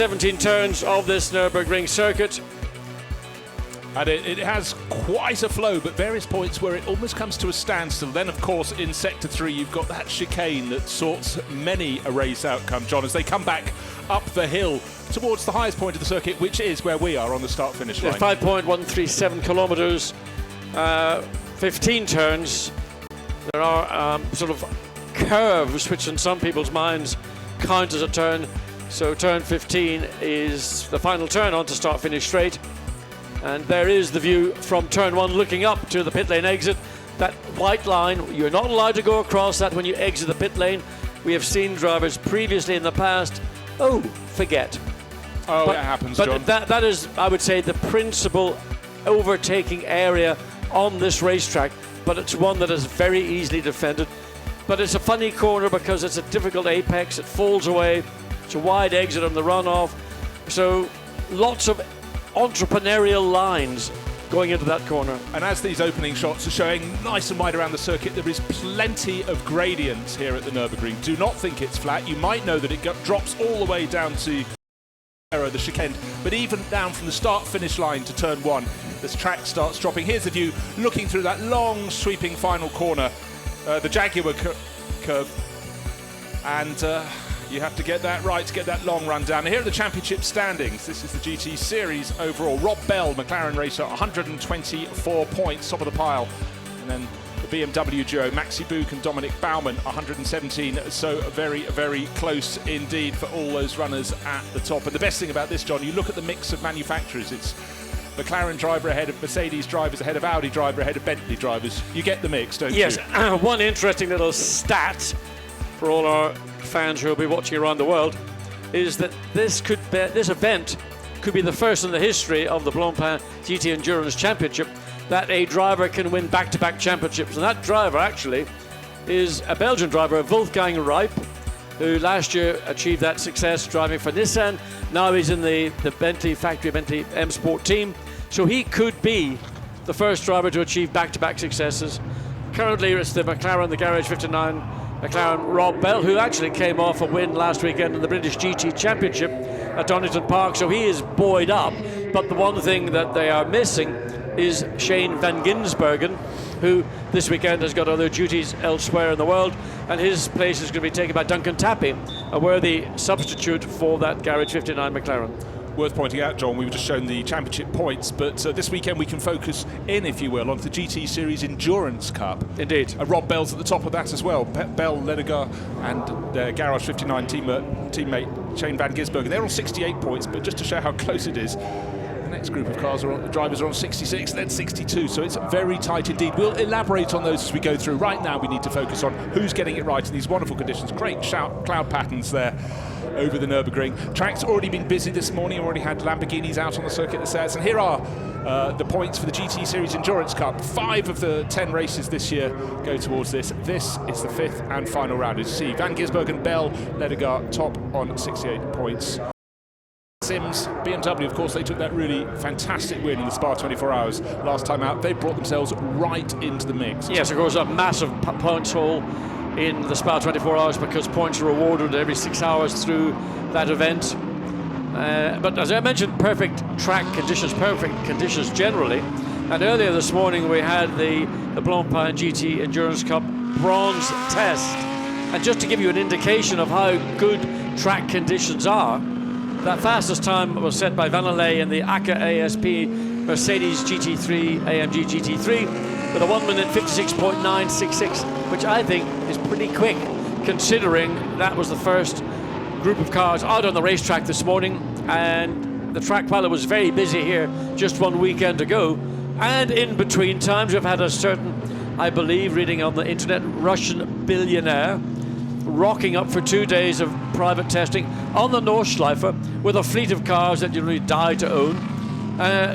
17 turns of this Nurburgring circuit. And it has quite a flow, but various points where it almost comes to a standstill. Then, of course, in Sector 3, you've got that chicane that sorts many a race outcome, John, as they come back up the hill towards the highest point of the circuit, which is where we are on the start-finish line. 5.137 kilometres, 15 turns. There are sort of curves, which in some people's minds count as a turn. So turn 15 is the final turn onto start-finish straight. And there is the view from turn 1 looking up to the pit lane exit. That white line, you're not allowed to go across that when you exit the pit lane. We have seen drivers previously in the past, forget. It happens, John. But that is, I would say, the principal overtaking area on this racetrack, but it's one that is very easily defended. But it's a funny corner because it's a difficult apex, it falls away, it's a wide exit on the runoff. So lots of entrepreneurial lines going into that corner. And as these opening shots are showing nice and wide around the circuit, there is plenty of gradients here at the Nurburgring. Do not think it's flat. You might know that it drops all the way down to the chicane, but even down from the start-finish line to turn 1, this track starts dropping. Here's the view looking through that long sweeping final corner, the Jaguar curve, and you have to get that right to get that long run down. Here are the championship standings. This is the GT Series overall. Rob Bell, McLaren racer, 124 points, top of the pile. And then the BMW duo, Maxi Book and Dominic Baumann, 117. So very, very close indeed for all those runners at the top. And the best thing about this, John, you look at the mix of manufacturers. It's McLaren driver ahead of Mercedes drivers, ahead of Audi driver, ahead of Bentley drivers. You get the mix, don't you? Yes, one interesting little stat for all our fans who will be watching around the world is that this event could be the first in the history of the Blancpain GT Endurance Championship that a driver can win back-to-back championships. And that driver actually is a Belgian driver, Wolfgang Rijp, who last year achieved that success driving for Nissan. Now he's in the Bentley factory, Bentley M Sport team. So he could be the first driver to achieve back-to-back successes. Currently it's the McLaren, the Garage 59 McLaren Rob Bell, who actually came off a win last weekend in the British GT Championship at Donington Park, so he is buoyed up. But the one thing that they are missing is Shane van Gisbergen, who this weekend has got other duties elsewhere in the world, and his place is going to be taken by Duncan Tappy, a worthy substitute for that Garage 59 McLaren. Worth pointing out, John, we were just shown the championship points, but this weekend we can focus in, if you will, on the GT Series Endurance Cup. Indeed. Rob Bell's at the top of that as well. Bell, Ledegar and their Garage 59 teammate Shane van Gisbergen. They're on 68 points, but just to show how close it is, the next group of drivers are on 66, then 62, so it's very tight indeed. We'll elaborate on those as we go through. Right now we need to focus on who's getting it right in these wonderful conditions. Great cloud patterns there over the Nurburgring. Track's already been busy this morning, already had Lamborghinis out on the circuit that says, and here are the points for the GT Series Endurance Cup. 5 of the 10 races this year go towards this. This is the 5th and final round. As you see, Van Gisbergen, Bell, Ledegar top on 68 points. Sims, BMW, of course, they took that really fantastic win in the Spa 24 Hours last time out. They brought themselves right into the mix. Yes, of course, a massive points haul in the Spa 24 Hours because points are awarded every 6 hours through that event. But as I mentioned, perfect track conditions, perfect conditions generally. And earlier this morning we had the Blancpain GT Endurance Cup bronze test. And just to give you an indication of how good track conditions are, that fastest time was set by Vanelay in the ACA ASP Mercedes GT3 AMG GT3 with a 1 minute 56.966, which I think is pretty quick considering that was the first group of cars out on the racetrack this morning, and the track, while it was very busy here just one weekend ago, and in between times we've had a certain, I believe, reading on the internet, Russian billionaire rocking up for 2 days of private testing on the Nordschleife with a fleet of cars that you really die to own.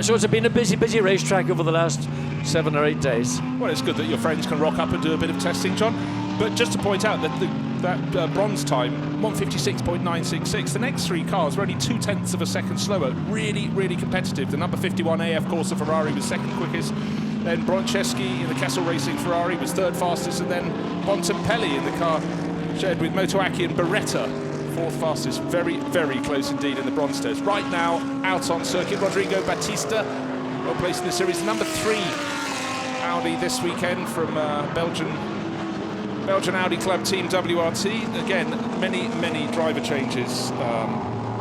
So it's been a busy racetrack over the last 7 or 8 days. Well, it's good that your friends can rock up and do a bit of testing, John. But just to point out that that bronze time, 1:56.966, the next 3 cars were only 0.2 of a second slower. Really, really competitive. The number 51 AF Corsa Ferrari was second quickest. Then Bruncheschi in the Kessel Racing Ferrari was third fastest, and then Bontempelli in the car shared with Motoaki and Beretta Fourth fastest, very, very close indeed in the bronze test. Right now, out on circuit, Rodrigo Batista, well placed in the series. Number 3 Audi this weekend from Belgian Audi Club Team WRT. Again, many driver changes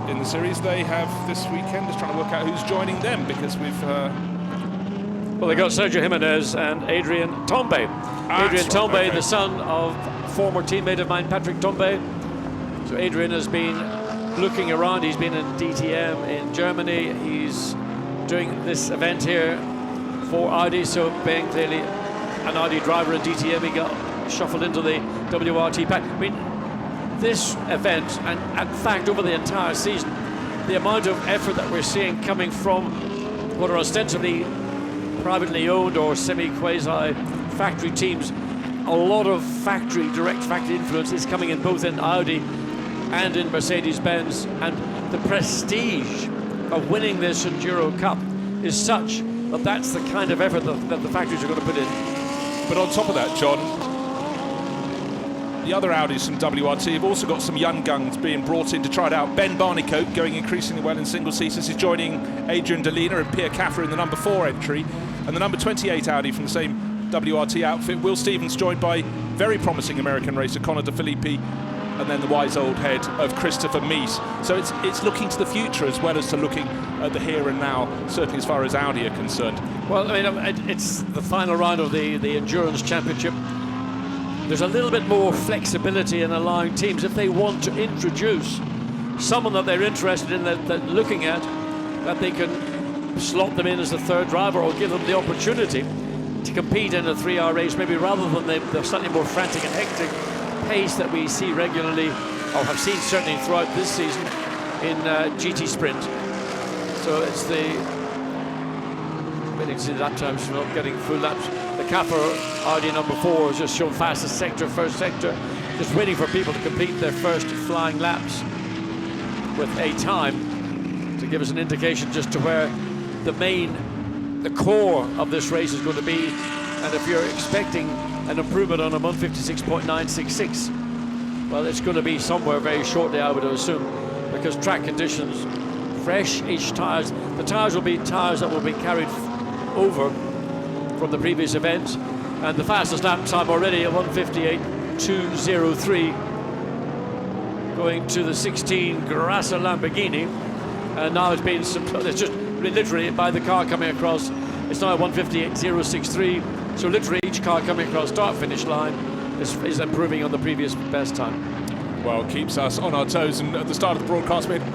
in the series they have this weekend. Just trying to work out who's joining them, because we've... Well, they got Sergio Jimenez and Adrian Tombe. Adrian Tombe, right, okay. The son of former teammate of mine, Patrick Tombe. So Adrian has been looking around. He's been in DTM in Germany. He's doing this event here for Audi. So being clearly an Audi driver in DTM, he got shuffled into the WRT pack. I mean, this event, and in fact over the entire season, the amount of effort that we're seeing coming from what are ostensibly privately owned or semi-quasi factory teams, a lot of direct factory influence is coming in both in Audi and in Mercedes-Benz, and the prestige of winning this Enduro Cup is such that that's the kind of effort that the factories are going to put in. But on top of that, John, the other Audis from WRT have also got some young guns being brought in to try it out. Ben Barnicoat going increasingly well in single seaters. He's joining Adrian Delina and Pierre Caffer in the number 4 entry. And the number 28 Audi from the same WRT outfit, Will Stevens, joined by very promising American racer Connor De Filippi, and then the wise old head of Christopher Mies. So it's looking to the future as well as to looking at the here and now, certainly as far as Audi are concerned. Well, I mean, it's the final round of the Endurance Championship. There's a little bit more flexibility in allowing teams, if they want to introduce someone that they're interested in, that looking at, that they can slot them in as the third driver or give them the opportunity to compete in a 3-hour race, maybe, rather than the slightly more frantic and hectic pace that we see regularly, or have seen certainly throughout this season in GT Sprint. So it's waiting to see the lap times, not getting full laps. The Caffer Audi number 4 has just shown fastest sector, first sector, just waiting for people to complete their first flying laps with a time to give us an indication just to where the core of this race is going to be. And if you're expecting an improvement on a 156.966, well, it's going to be somewhere very shortly, I would assume, because track conditions, fresh-ish tires. The tires will be tires that will be carried over from the previous event, and the fastest lap time already at 158.203, going to the 16 Grassa Lamborghini, and now it's been it's just literally by the car coming across. It's now at 158.063, so literally each car coming across start-finish line is improving on the previous best time. Well, keeps us on our toes, and at the start of the broadcast we had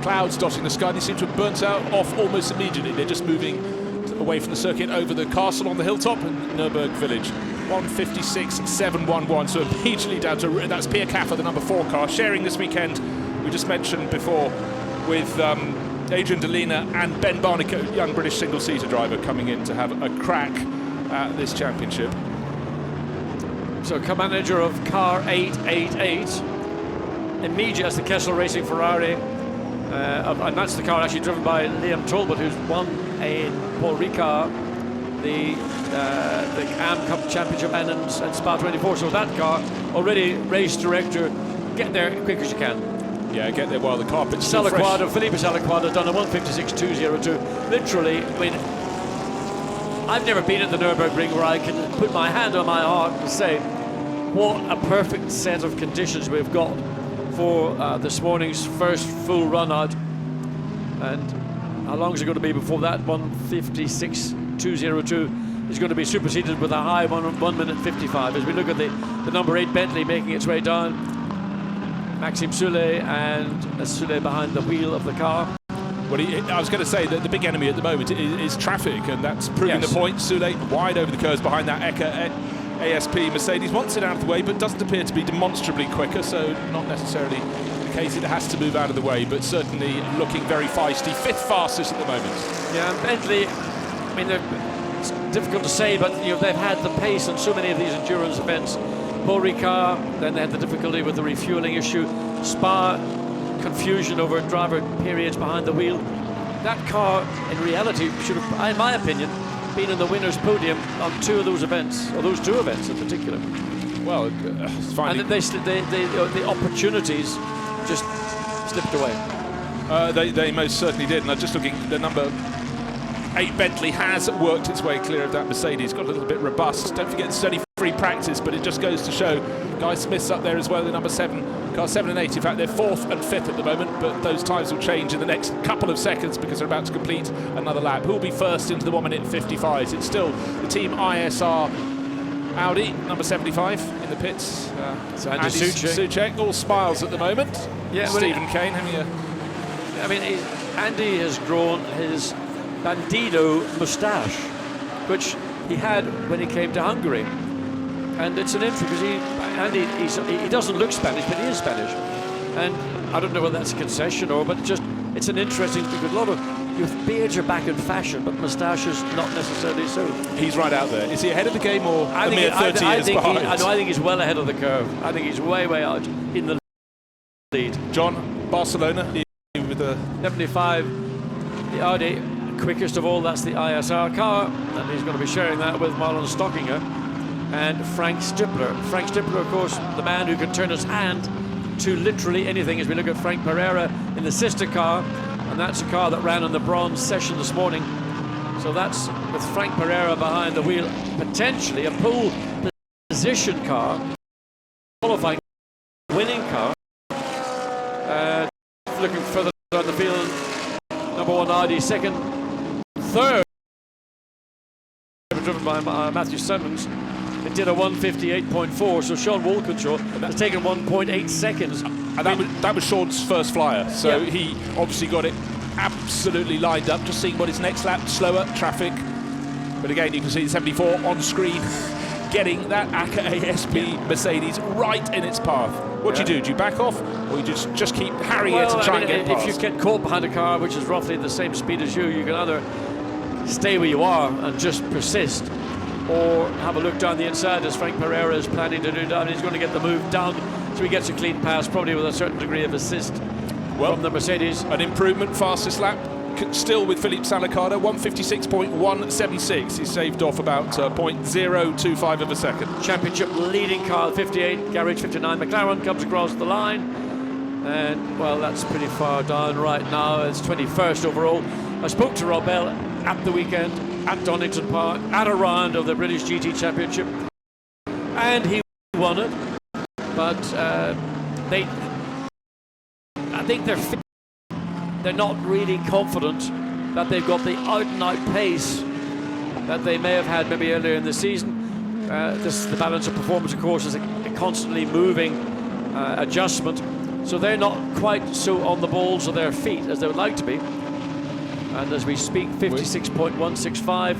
clouds dotting the sky, and they seem to have burnt out off almost immediately. They're just moving away from the circuit over the castle on the hilltop in Nurburgring village. 156.711, so immediately down to, that's Pierre Caffer, the number 4 car, sharing this weekend, we just mentioned before, with Adrian Delina and Ben Barnicoat, young British single-seater driver, coming in to have a crack at this championship. So co-manager of car 888, immediate as the Kessel Racing Ferrari, and that's the car actually driven by Liam Talbot, who's won in Paul Ricard the AM Cup Championship and Spa 24. So that car, already race director, get there quick as you can. Yeah, get there while the carpet's still fresh. Felipe Salaquado done a 156.202. Literally, I mean, I've never been at the Nurburgring where I can put my hand on my heart and say what a perfect set of conditions we've got for this morning's first full run out. And how long is it going to be before that 156.202 is going to be superseded with a high 1 minute 55? As we look at the number 8 Bentley making its way down, Maxime Soulet, and Soulet behind the wheel of the car. Well, I was going to say that the big enemy at the moment is traffic, and that's proving the point. Soulet wide over the curves behind that Eka ASP Mercedes, wants it out of the way, but doesn't appear to be demonstrably quicker, so not necessarily the case it has to move out of the way, but certainly looking very feisty. 5th fastest at the moment. Yeah, and Bentley, I mean, it's difficult to say, but you know, they've had the pace on so many of these endurance events. Paul Ricard, then they had the difficulty with the refueling issue. Spa, confusion over driver periods behind the wheel. That car, in reality, should have, in my opinion, been in the winner's podium on 2 of those events, or those 2 events in particular. Well, and the opportunities just slipped away. They most certainly did, and I'm just looking, the number 8 Bentley has worked its way clear of that Mercedes, got a little bit robust. Don't forget it's only free practice, but it just goes to show Guy Smith's up there as well in number 7, cars 7 and 8. In fact, they're 4th and 5th at the moment, but those times will change in the next couple of seconds because they're about to complete another lap. Who will be first into the 1 minute 55s? It's still the team ISR Audi, number 75 in the pits. So Andy Soucek, all smiles at the moment. Yeah, Stephen Kane having a... I mean, Andy has grown his Bandido moustache, which he had when he came to Hungary. And it's an interest because Andy he doesn't look Spanish, but he is Spanish. And I don't know whether that's a concession or, but it's an interesting, because a lot of beards are back in fashion, but moustaches not necessarily so. He's right out there. Is he ahead of the game or a mere 30 years behind? I think he's well ahead of the curve. I think he's way out in the lead. John, Barcelona with the 75, the Audi, quickest of all. That's the ISR car, and he's going to be sharing that with Marlon Stockinger and Frank Stippler. Frank Stippler, of course, the man who can turn his hand to literally anything, as we look at Frank Pereira in the sister car, and that's a car that ran in the bronze session this morning. So that's with Frank Pereira behind the wheel, potentially a pole position car, qualifying winning car. Looking further down the field, number 1 Audi, second, third, driven by Matthew Simmons. It did a 1:58.4, so Sean Walkinshaw has taken 1.8 seconds. And that was Sean's first flyer, so yeah. He obviously got it absolutely lined up. Just seeing what his next lap, slower traffic. But again, you can see the 74 on screen, getting that ACA ASP Mercedes right in its path. What do you do? Do you back off, or you just keep harrying it and try and get past? If you get caught behind a car which is roughly the same speed as you can either stay where you are and just persist, or have a look down the inside, as Frank Pereira is planning to do down. He's going to get the move done, so he gets a clean pass, probably with a certain degree of assist from the Mercedes. An improvement, fastest lap, still with Philippe Salicada, 1:56.176. He's saved off about 0.025 of a second. Championship leading car, 58, garage 59. McLaren comes across the line, and well, that's pretty far down right now. It's 21st overall. I spoke to Rob Bell at the weekend at Donington Park at a round of the British GT Championship, and he won it. But I think they're not really confident that they've got the out-and-out pace that they may have had maybe earlier in the season. The balance of performance, of course, is a constantly moving adjustment, so they're not quite so on the balls of their feet as they would like to be. And as we speak, 56.165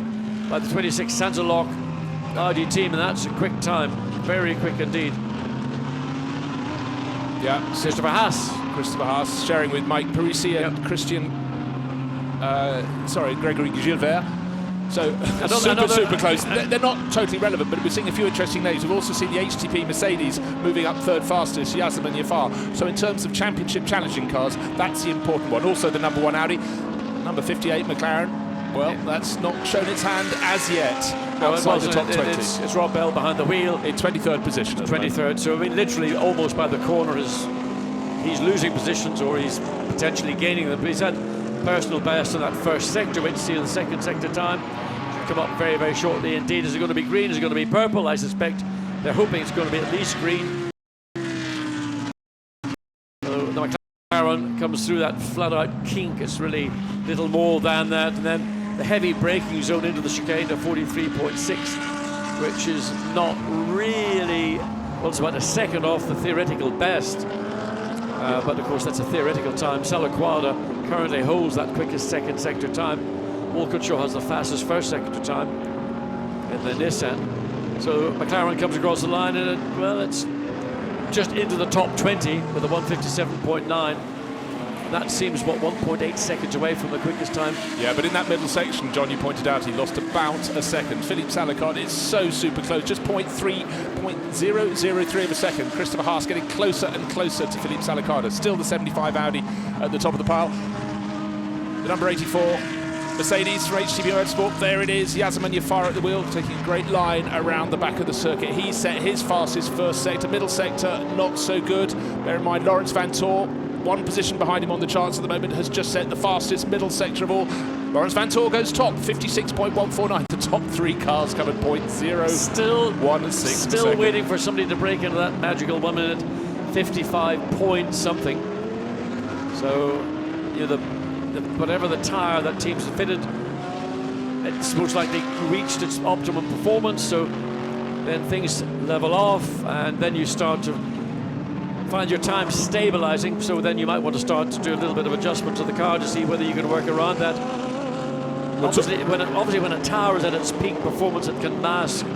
by the 26 Sansalok Audi team, and that's a quick time, very quick indeed. Yeah, Christopher Haas sharing with Mike Parisi and Gregory Gilbert. So super close. They're not totally relevant, but we're seeing a few interesting names. We've also seen the HTP Mercedes moving up third fastest, Yazam and Jafar. So in terms of championship challenging cars, that's the important one. Also the number 1 Audi, number 58 McLaren. Well, that's not shown its hand as yet. Outside the top 20. It's Rob Bell behind the wheel in 23rd position. 23rd. So I mean, literally almost by the corner he's losing positions, or he's potentially gaining them. But he's had personal best in that first sector. Wait to see in the second sector time. Should come up very, very shortly indeed. Is it going to be green? Is it going to be purple? I suspect they're hoping it's going to be at least green. So the McLaren comes through that flat-out kink. It's really little more than that, and then the heavy braking zone into the chicane to 43.6, which is not really, well, it's about a second off the theoretical best. But of course, that's a theoretical time. Salaquada currently holds that quickest second sector time. Walkinshaw has the fastest first sector time in the Nissan. So McLaren comes across the line, and it's just into the top 20 with a 1:57.9. That seems, 1.8 seconds away from the quickest time. Yeah, but in that middle section, John, you pointed out, he lost about a second. Philippe Salicard is so super close, just 0.003 of a second. Christopher Haas getting closer and closer to Philippe Salicard. Still the 75 Audi at the top of the pile. The number 84 Mercedes for HTP Motorsport, there it is. Yazam Jafar at the wheel, taking a great line around the back of the circuit. He set his fastest first sector. Middle sector, not so good. Bear in mind, Lawrence Van Tor one position behind him on the charts at the moment, has just set the fastest middle sector of all. Laurens Vanthoor goes top, 56.149. The top three cars covered .016. Still waiting for somebody to break into that magical 1 minute 55 point something. So, you know, whatever the tyre that team's fitted, it's most likely reached its optimum performance. So then things level off, and then you start to find your time stabilizing. So then you might want to start to do a little bit of adjustment to the car to see whether you can work around that. Obviously, when a tyre is at its peak performance, it can mask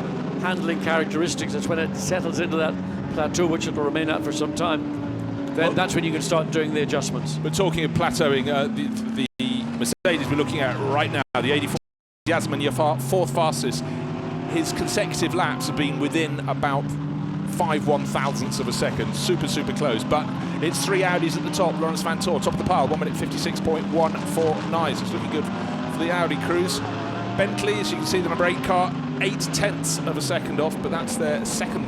handling characteristics. It's when it settles into that plateau, which it will remain at for some time, then that's when you can start doing the adjustments. We're talking of plateauing. The Mercedes we're looking at right now, the 84 Yasmin Yafar, fourth fastest. His consecutive laps have been within about 5/1000ths of a second. Super close. But it's three Audis at the top. Laurens Vanthoor, top of the pile, 1 minute 56.149. So it's looking good for the Audi crews. Bentley, as you can see, the number 8 car, 0.8 of a second off, but that's their second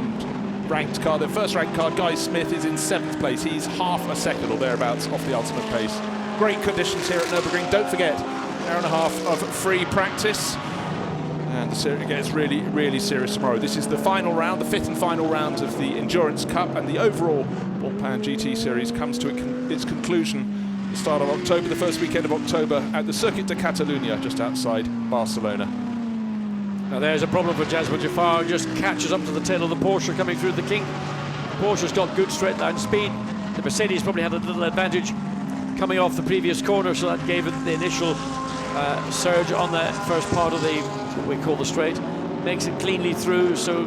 ranked car. Their first ranked car, Guy Smith, is in 7th place. He's half a second or thereabouts off the ultimate pace. Great conditions here at Nurburgring. Don't forget, an hour and a half of free practice. And the series gets really serious tomorrow. This is the final round, the 5th and final round of the Endurance Cup, and the overall Blancpain GT series comes to its conclusion at the start of October, the first weekend of October, at the Circuit de Catalunya, just outside Barcelona. Now there's a problem for Jasmine Jafar, just catches up to the tail of the Porsche coming through the kink. Porsche's got good straight line speed. The Mercedes probably had a little advantage coming off the previous corner, so that gave it the initial surge on the first part of the, what we call the straight. Makes it cleanly through, so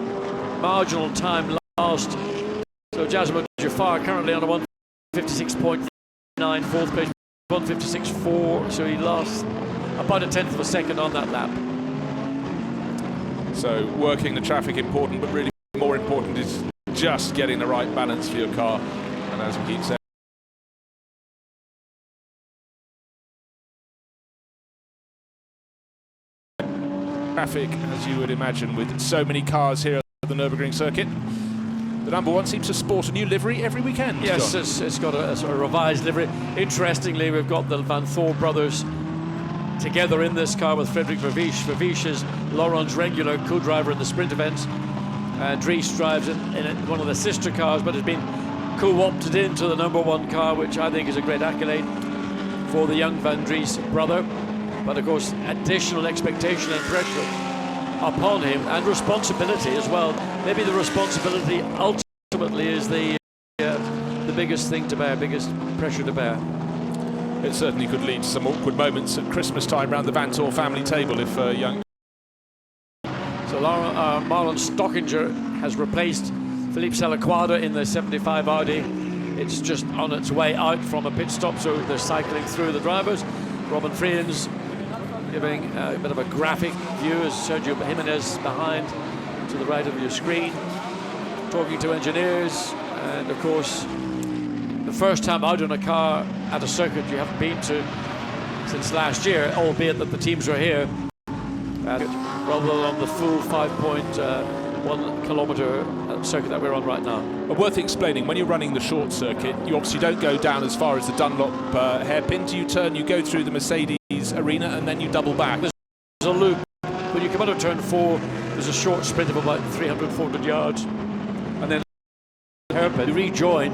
marginal time lost. So Jasmine Jafar currently on a 156.9, fourth place, 156.4, so he lost about 1/10 of a second on that lap. So working the traffic important, but really more important is just getting the right balance for your car. And as we keep saying, traffic, as you would imagine, with so many cars here at the Nurburgring circuit. The number one seems to sport a new livery every weekend. Yes, it's got a sort of revised livery. Interestingly, we've got the Vanthoor brothers together in this car with Frederick Vervisch. Vervisch is Laurens' regular co-driver in the sprint events. Dries drives in one of the sister cars, but has been co-opted into the number one car, which I think is a great accolade for the young Van Dries brother. But of course, additional expectation and pressure upon him, and responsibility as well. Maybe the responsibility ultimately is the biggest thing to bear, biggest pressure to bear. It certainly could lead to some awkward moments at Christmas time around the Vanthoor family table if young. So Marlon Stockinger has replaced Philippe Salaquada in the 75 Audi. It's just on its way out from a pit stop, so they're cycling through the drivers. Robin Friends giving a bit of a graphic view as Sergio Jimenez behind to the right of your screen, talking to engineers, and of course the first time out in a car at a circuit you haven't been to since last year, albeit that the teams are here, rather than on the full 5.1 kilometer circuit that we're on right now. Worth explaining, when you're running the short circuit, you obviously don't go down as far as the Dunlop hairpin. You turn, you go through the Mercedes arena, and then you double back. There's a loop. When you come out of turn 4, there's a short sprint of about 300, 400 yards, and then hairpin. You rejoin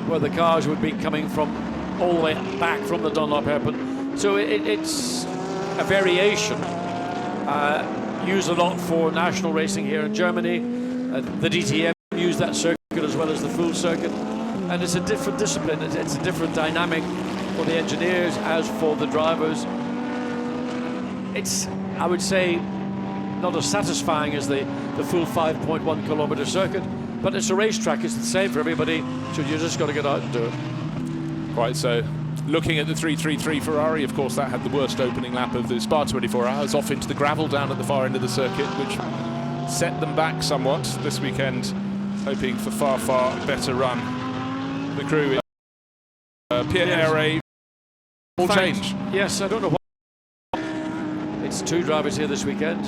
where the cars would be coming from all the way back from the Dunlop hairpin. So it's a variation used a lot for national racing here in Germany. The DTM used that circuit as well as the full circuit, and it's a different discipline. It's a different dynamic for the engineers as for the drivers. It's, I would say, not as satisfying as the full 5.1 kilometer circuit, but it's a racetrack. It's the same for everybody, so you just got to get out and do it. Right, so looking at the 333 Ferrari, of course, that had the worst opening lap of the Spa 24 Hours, off into the gravel down at the far end of the circuit, which set them back somewhat this weekend, hoping for far better run. The crew is Pierre all change. Yes, I don't know what. It's two drivers here this weekend.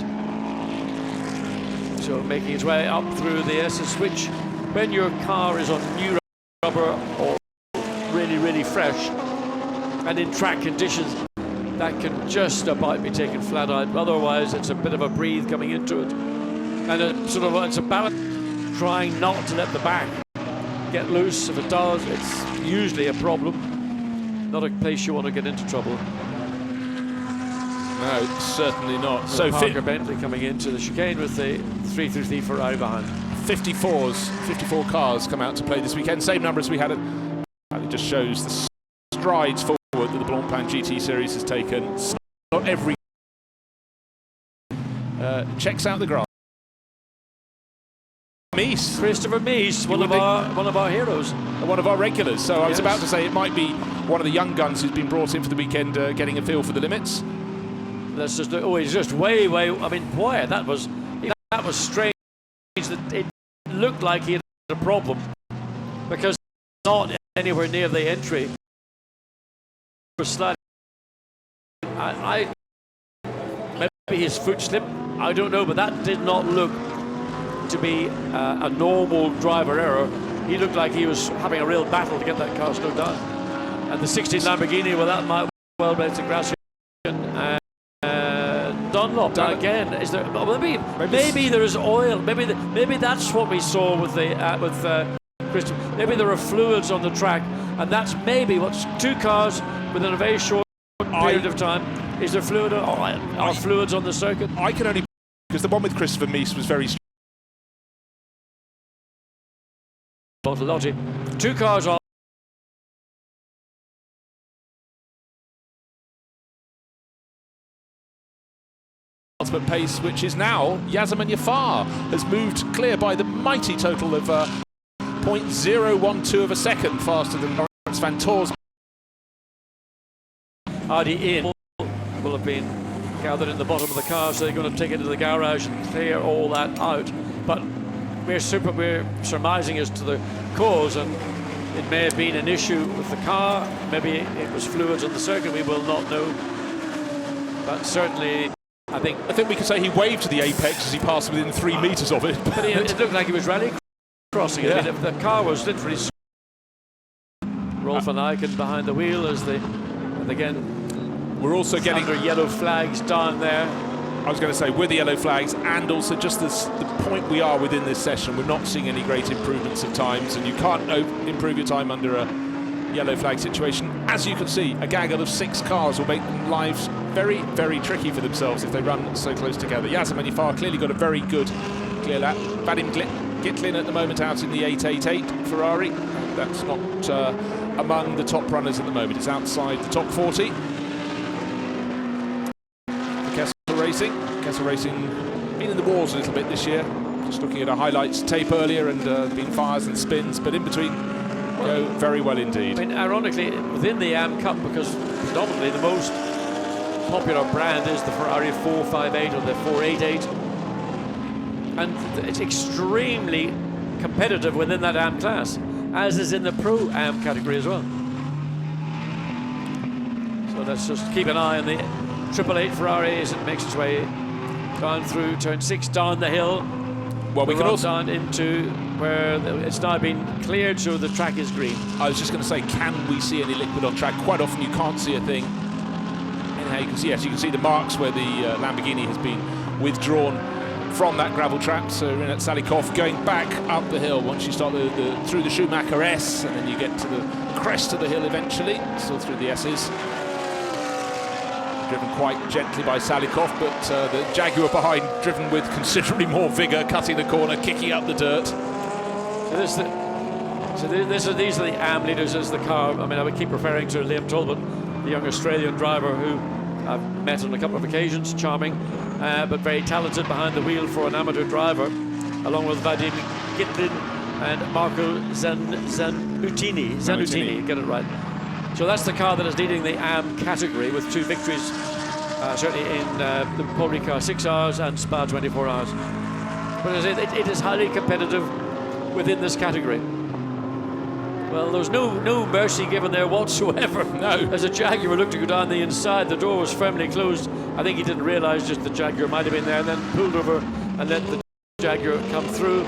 So making its way up through the SS, which when your car is on new rubber or really, really fresh, and in track conditions, that can just about be taken flat out. Otherwise, it's a bit of a breathe coming into it, and it's a balance, trying not to let the back get loose. If it does, it's usually a problem. Not a place you want to get into trouble. No, certainly not. So Parker Bentley coming into the chicane with the 333 Ferrari behind. 54 cars come out to play this weekend. Same number as we had. It just shows the strides forward that the Blancpain GT series has taken. Not every checks out the grass. Christopher Mies, one of our heroes, one of our regulars. So I was about to say it might be one of the young guns who's been brought in for the weekend, getting a feel for the limits. That's just he's just way. I mean, boy, that was strange. That it looked like he had a problem because not anywhere near the entry. It was sliding. Maybe his foot slipped. I don't know, but that did not look to be a normal driver error. He looked like he was having a real battle to get that car slowed down. And the 16 Lamborghini, well, that might well be a grass. Dunlop again. Is there? Maybe there is oil. Maybe that's what we saw with Christian. Maybe there are fluids on the track, and that's maybe what's two cars within a very short period of time. Is there fluid? Are fluids on the circuit? I can only because the one with Christopher Mies was very. Logic. Two cars are. Ultimate pace, which is now Yasemin Yafar, has moved clear by the mighty total of 0.012 of a second faster than Lawrence Van Toor's. Hardy in will have been gathered in the bottom of the car, so they're going to take it to the garage and clear all that out. But we're surmising as to the cause, and it may have been an issue with the car. Maybe it was fluids on the circuit. We will not know. But certainly, I think we can say he waved to the apex as he passed within 3 meters of it. But it looked like he was rally crossing it. I mean, the car was literally Rolf van Eycken behind the wheel and again, we're also getting under yellow flags down there. I was going to say with the yellow flags, and also just the point we are within this session, we're not seeing any great improvements of times, and you can't improve your time under a yellow flag situation. As you can see, a gaggle of 6 cars will make their lives very, very tricky for themselves if they run so close together. Yasemin Yafar clearly got a very good clear lap. Vadim Gitlin at the moment out in the 888 Ferrari. That's not among the top runners at the moment. It's outside the top 40. Kessel Racing been in the wars a little bit this year. Just looking at a highlights tape earlier, and been fires and spins, but in between go very well indeed. I mean, ironically, within the AM Cup, because predominantly the most popular brand is the Ferrari 458 or the 488, and it's extremely competitive within that AM class, as is in the Pro AM category as well. So let's just keep an eye on the 888 Ferrari as it makes its way down through turn 6, down the hill. Well, we can also down into where it's now been cleared, so the track is green. I was just going to say, can we see any liquid on track? Quite often you can't see a thing. Anyhow, you can see, yes, you can see the marks where the Lamborghini has been withdrawn from that gravel trap. So we're in at Salikov, going back up the hill once you start through the Schumacher S, and then you get to the crest of the hill eventually, still through the S's. Driven quite gently by Salikov, but the Jaguar behind, driven with considerably more vigour, cutting the corner, kicking up the dirt. These are the AM leaders as the car. I mean, I would keep referring to Liam Talbot, the young Australian driver who I've met on a couple of occasions, charming, but very talented behind the wheel for an amateur driver, along with Vadim Gitlin and Marco Zanutini, get it right. So that's the car that is leading the AM category with 2 victories, certainly in the Paul Ricard 6 hours and Spa 24 hours. But it is highly competitive within this category. Well, there was no mercy given there whatsoever. No. As the Jaguar looked to go down the inside, the door was firmly closed. I think he didn't realise just the Jaguar might have been there, and then pulled over and let the Jaguar come through.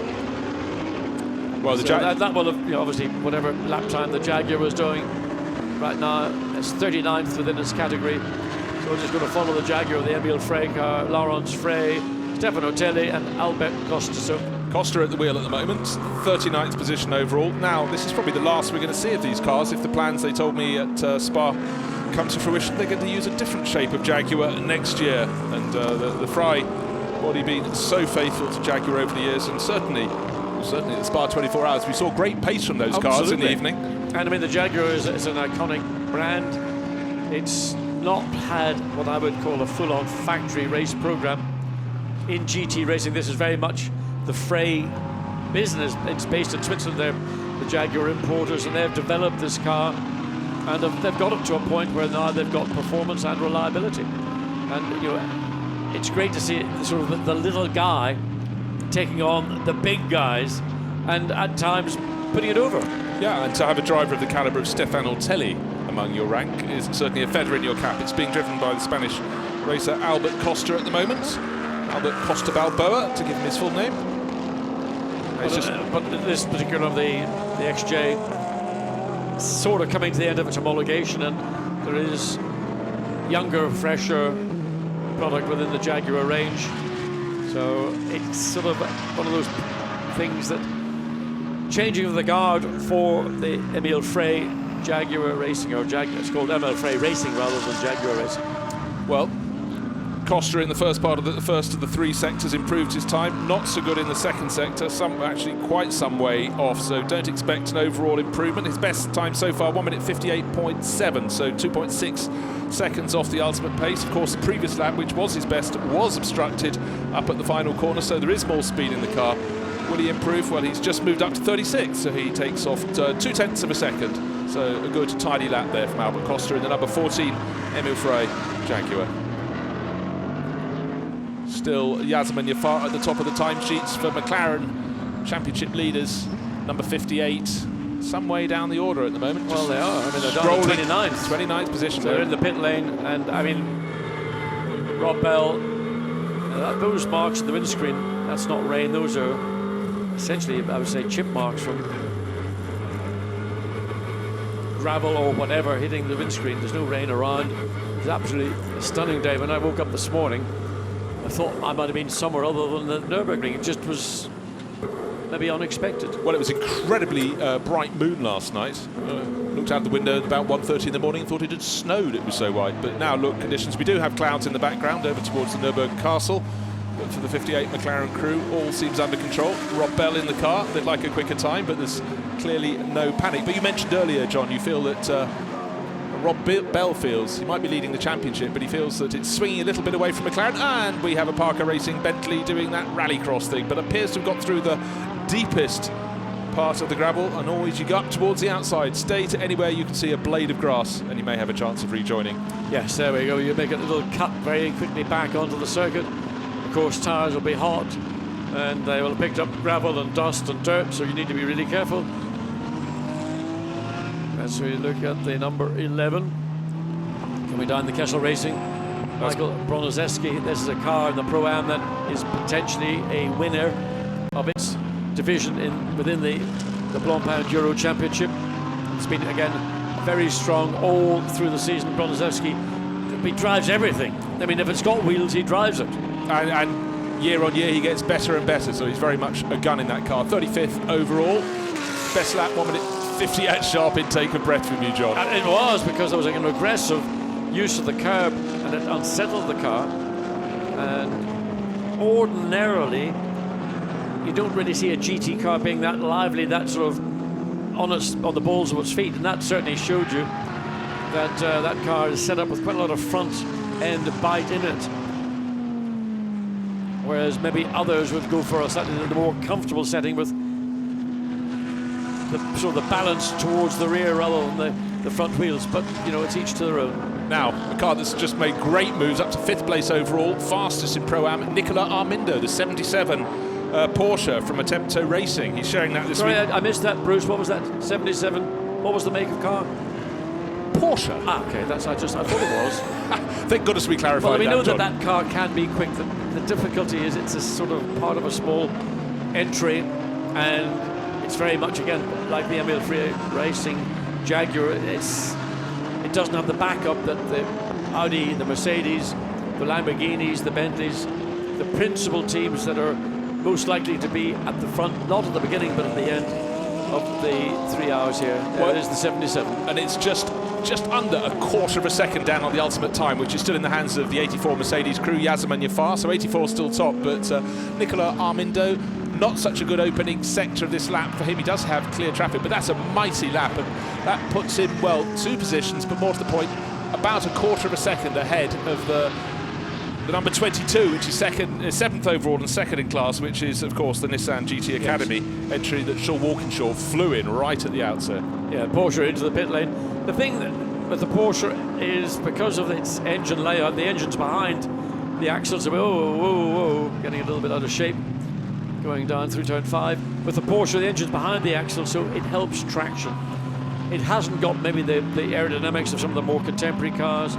Well, the so that will have, obviously, whatever lap time the Jaguar was doing right now, it's 39th within its category. So we're just going to follow the Jaguar, the Emile Frey car, Laurence Frey, Stefano Telli, and Albert Costa. So Costa at the wheel at the moment, 39th position overall. Now, this is probably the last we're going to see of these cars. If the plans they told me at Spa come to fruition, they're going to use a different shape of Jaguar next year. And the Frey body being so faithful to Jaguar over the years, and certainly at the Spa 24 Hours, we saw great pace from those cars in the evening. And I mean, the Jaguar is an iconic brand. It's not had what I would call a full-on factory race program in GT racing. This is very much the Frey business. It's based in Switzerland. They're the Jaguar importers, and they've developed this car, and they've got it to a point where now they've got performance and reliability. And it's great to see sort of the little guy taking on the big guys, and at times putting it over. Yeah, and to have a driver of the calibre of Stefano Telli among your rank is certainly a feather in your cap. It's being driven by the Spanish racer Albert Costa at the moment. Albert Costa Balboa, to give him his full name. But this particular of the XJ sort of coming to the end of its homologation, and there is younger, fresher product within the Jaguar range. So it's sort of one of those things that changing of the guard for the Emile Frey Jaguar Racing, or it's called Emile Frey Racing rather than Jaguar Racing. Well, Costa in the first part of the first of the three sectors improved his time. Not so good in the second sector, actually quite some way off, so don't expect an overall improvement. His best time so far, 1 minute 58.7, so 2.6 seconds off the ultimate pace. Of course, the previous lap, which was his best, was obstructed up at the final corner, so there is more speed in the car. Will he improve? Well, he's just moved up to 36, so he takes off 0.2 of a second. So a good tidy lap there from Albert Costa in the number 14 Emile Frey Jaguar. Still Yasmin Yafar at the top of the timesheets for McLaren championship leaders, number 58, some way down the order at the moment. Well, they are. I mean, they're down to 29th. 29th position. So they're in the pit lane, and I mean, Rob Bell, those marks in the windscreen, that's not rain, those are essentially, I would say, chip marks from gravel or whatever hitting the windscreen. There's no rain around. It's absolutely a stunning day. When I woke up this morning, I thought I might have been somewhere other than the Nurburgring. It just was maybe unexpected. Well, it was incredibly bright moon last night. Looked out the window at about 1:30 in the morning and thought it had snowed, it was so white. But now look, conditions, we do have clouds in the background over towards the Nürburgring Castle. But for the 58 McLaren crew, all seems under control. Rob Bell in the car, they'd like a quicker time, but there's clearly no panic. But you mentioned earlier, John, you feel that Rob Bell feels he might be leading the championship, but he feels that it's swinging a little bit away from McLaren, and we have a Parker Racing Bentley doing that rallycross thing, but appears to have got through the deepest part of the gravel, and always you go up towards the outside, stay to anywhere you can see a blade of grass, and you may have a chance of rejoining. Yes, there we go. You make a little cut very quickly back onto the circuit. Of course, tyres will be hot, and they will have picked up gravel and dust and dirt, so you need to be really careful. As we look at the number 11, coming down the Kessel Racing, Michael Broniszewski. This is a car in the Pro-Am that is potentially a winner of its division within the Blancpain Euro Championship. It's been, again, very strong all through the season. Broniszewski, he drives everything. I mean, if it's got wheels, he drives it. And year on year, he gets better and better, so he's very much a gun in that car. 35th overall. Best lap, 1 minute 58 sharp intake of breath from you, John. And it was, because there was an aggressive use of the curb, and it unsettled the car. And ordinarily, you don't really see a GT car being that lively, that sort of on the balls of its feet, and that certainly showed you that that car is set up with quite a lot of front end bite in it, whereas maybe others would go for a slightly more comfortable setting with the sort of the balance towards the rear rather than the front wheels. But you know, it's each to their own. Now, a car that's just made great moves up to 5th place overall, fastest in Pro-Am, Nicola Armindo, the 77 Porsche from Attempto Racing. He's sharing that this week. Sorry, I missed that, Bruce. What was that? 77. What was the make of car? Porsche. Ah, okay. I thought it was. Thank goodness we clarified well, we know John. that car can be quick. The difficulty is it's a sort of part of a small entry, and it's very much, again, like the Emil Free Racing Jaguar. It doesn't have the backup that the Audi, the Mercedes, the Lamborghinis, the Bentleys, the principal teams that are most likely to be at the front, not at the beginning, but at the end of the 3 hours here. There is the 77. And it's just under a quarter of a second down on the ultimate time, which is still in the hands of the 84 Mercedes crew, Yazam and Jafar. So 84 still top, but Nicola Armindo, not such a good opening sector of this lap for him. He does have clear traffic, but that's a mighty lap, and that puts him, well, 2 positions, but more to the point, about a quarter of a second ahead of the number 22, which is 7th overall and second in class, which is, of course, the Nissan GT Academy entry that Sean Walkinshaw flew in right at the outset. Yeah, Porsche into the pit lane. The thing with the Porsche is, because of its engine layout, the engine's behind, the axles are getting a little bit out of shape, going down through turn 5. With the Porsche, the engine's behind the axle, so it helps traction. It hasn't got maybe the aerodynamics of some of the more contemporary cars,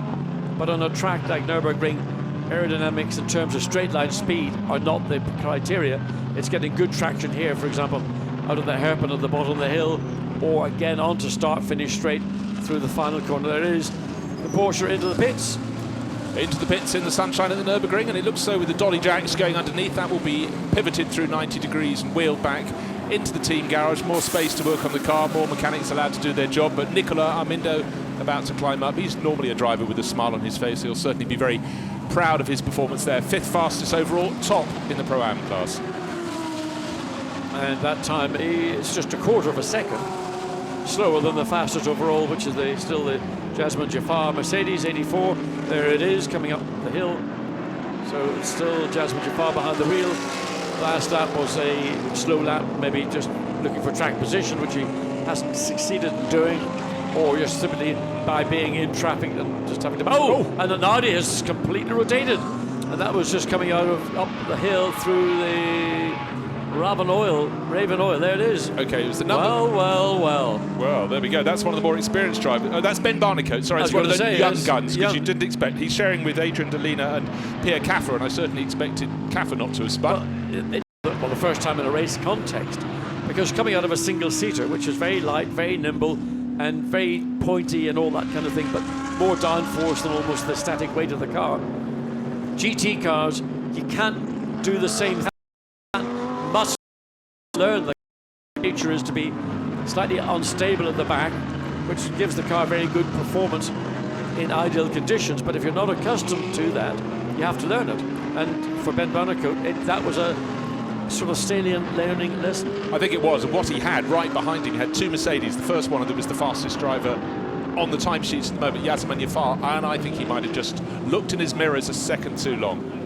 but on a track like Nurburgring, aerodynamics in terms of straight line speed are not the criteria. It's getting good traction here, for example, out of the hairpin at the bottom of the hill, or again onto start, finish straight through the final corner. There it is, the Porsche into the pits. Into the pits in the sunshine at the Nurburgring, and it looks so with the dolly jacks going underneath. That will be pivoted through 90 degrees and wheeled back into the team garage. More space to work on the car, more mechanics allowed to do their job, but Nicola Armindo about to climb up. He's normally a driver with a smile on his face. He'll certainly be very proud of his performance there. 5th fastest overall, top in the Pro-Am class. And that time is just a quarter of a second slower than the fastest overall, which is still the Jasmine Jafar Mercedes 84. There it is, coming up the hill. So it's still Jasmine Jafar behind the wheel. Last lap was a slow lap, maybe just looking for track position, which he hasn't succeeded in doing, or just simply by being in traffic and just having to... And the Audi has completely rotated. And that was just coming out of up the hill through the Raven Oil. There it is. Okay, it was the number. Well, there we go. That's one of the more experienced drivers. Oh, that's Ben Barnicoat. Sorry, it's one of the young guns, because you didn't expect. He's sharing with Adrian Delina and Pierre Caffer, and I certainly expected Caffer not to have spun. Well, the first time in a race context, because coming out of a single-seater, which is very light, very nimble, and very pointy and all that kind of thing, but more downforce than almost the static weight of the car. GT cars, you can't do the same thing. Must learn the nature is to be slightly unstable at the back, which gives the car very good performance in ideal conditions. But if you're not accustomed to that, you have to learn it. And for Ben Barnicoat, that was a sort of salient learning lesson. I think it was. And what he had right behind him, he had 2 Mercedes. The first one of them was the fastest driver on the timesheets at the moment, Yazam Jafar, and I think he might have just looked in his mirrors a second too long.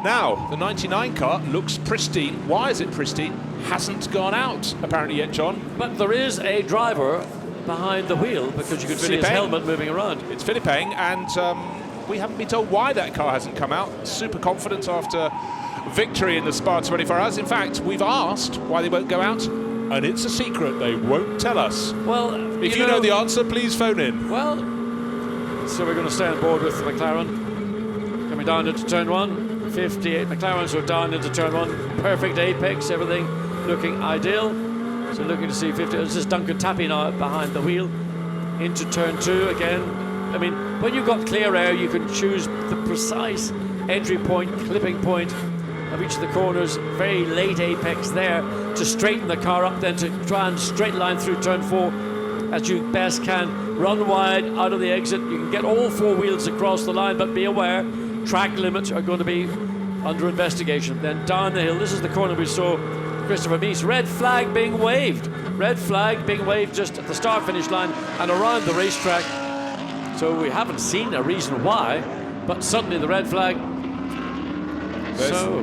Now, the 99 car looks pristine. Why is it pristine? Hasn't gone out, apparently, yet, John. But there is a driver behind the wheel, because you could see his helmet moving around. It's Philippe Eng, and we haven't been told why that car hasn't come out. Super confident after victory in the Spa 24 Hours. In fact, we've asked why they won't go out, and it's a secret. They won't tell us. Well, if you know the answer, please phone in. Well, so we're going to stay on board with the McLaren. Coming down into turn 1. 58 McLarens are down into turn 1. Perfect apex, everything looking ideal. So looking to see 50. This is Duncan Tappy now behind the wheel. Into turn 2 again. I mean, when you've got clear air, you can choose the precise entry point, clipping point of each of the corners. Very late apex there to straighten the car up, then to try and straight line through turn 4 as you best can. Run wide out of the exit. You can get all 4 wheels across the line, but be aware, track limits are going to be under investigation. Then down the hill, this is the corner we saw Christopher Mies. Red flag being waved. Red flag being waved just at the start-finish line and around the racetrack. So we haven't seen a reason why, but suddenly the red flag.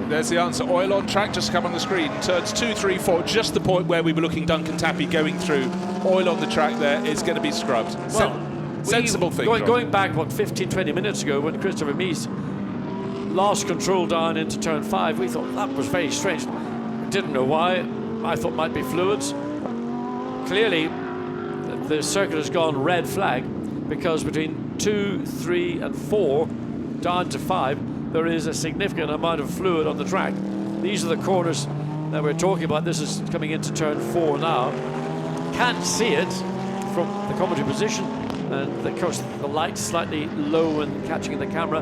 There's the answer. Oil on track just come on the screen. Turns 2, 3, 4, just the point where we were looking Duncan Tappy going through. Oil on the track there is going to be scrubbed. Well, sensible thing. Going back, what, 15, 20 minutes ago when Christopher Mies lost control down into turn 5, we thought that was very strange. Didn't know why. I thought might be fluids. Clearly, the circuit has gone red flag because between 2, 3 and 4 down to 5, there is a significant amount of fluid on the track. These are the corners that we're talking about. This is coming into turn 4 now. Can't see it from the commentary position, and of course the light's slightly low and catching the camera.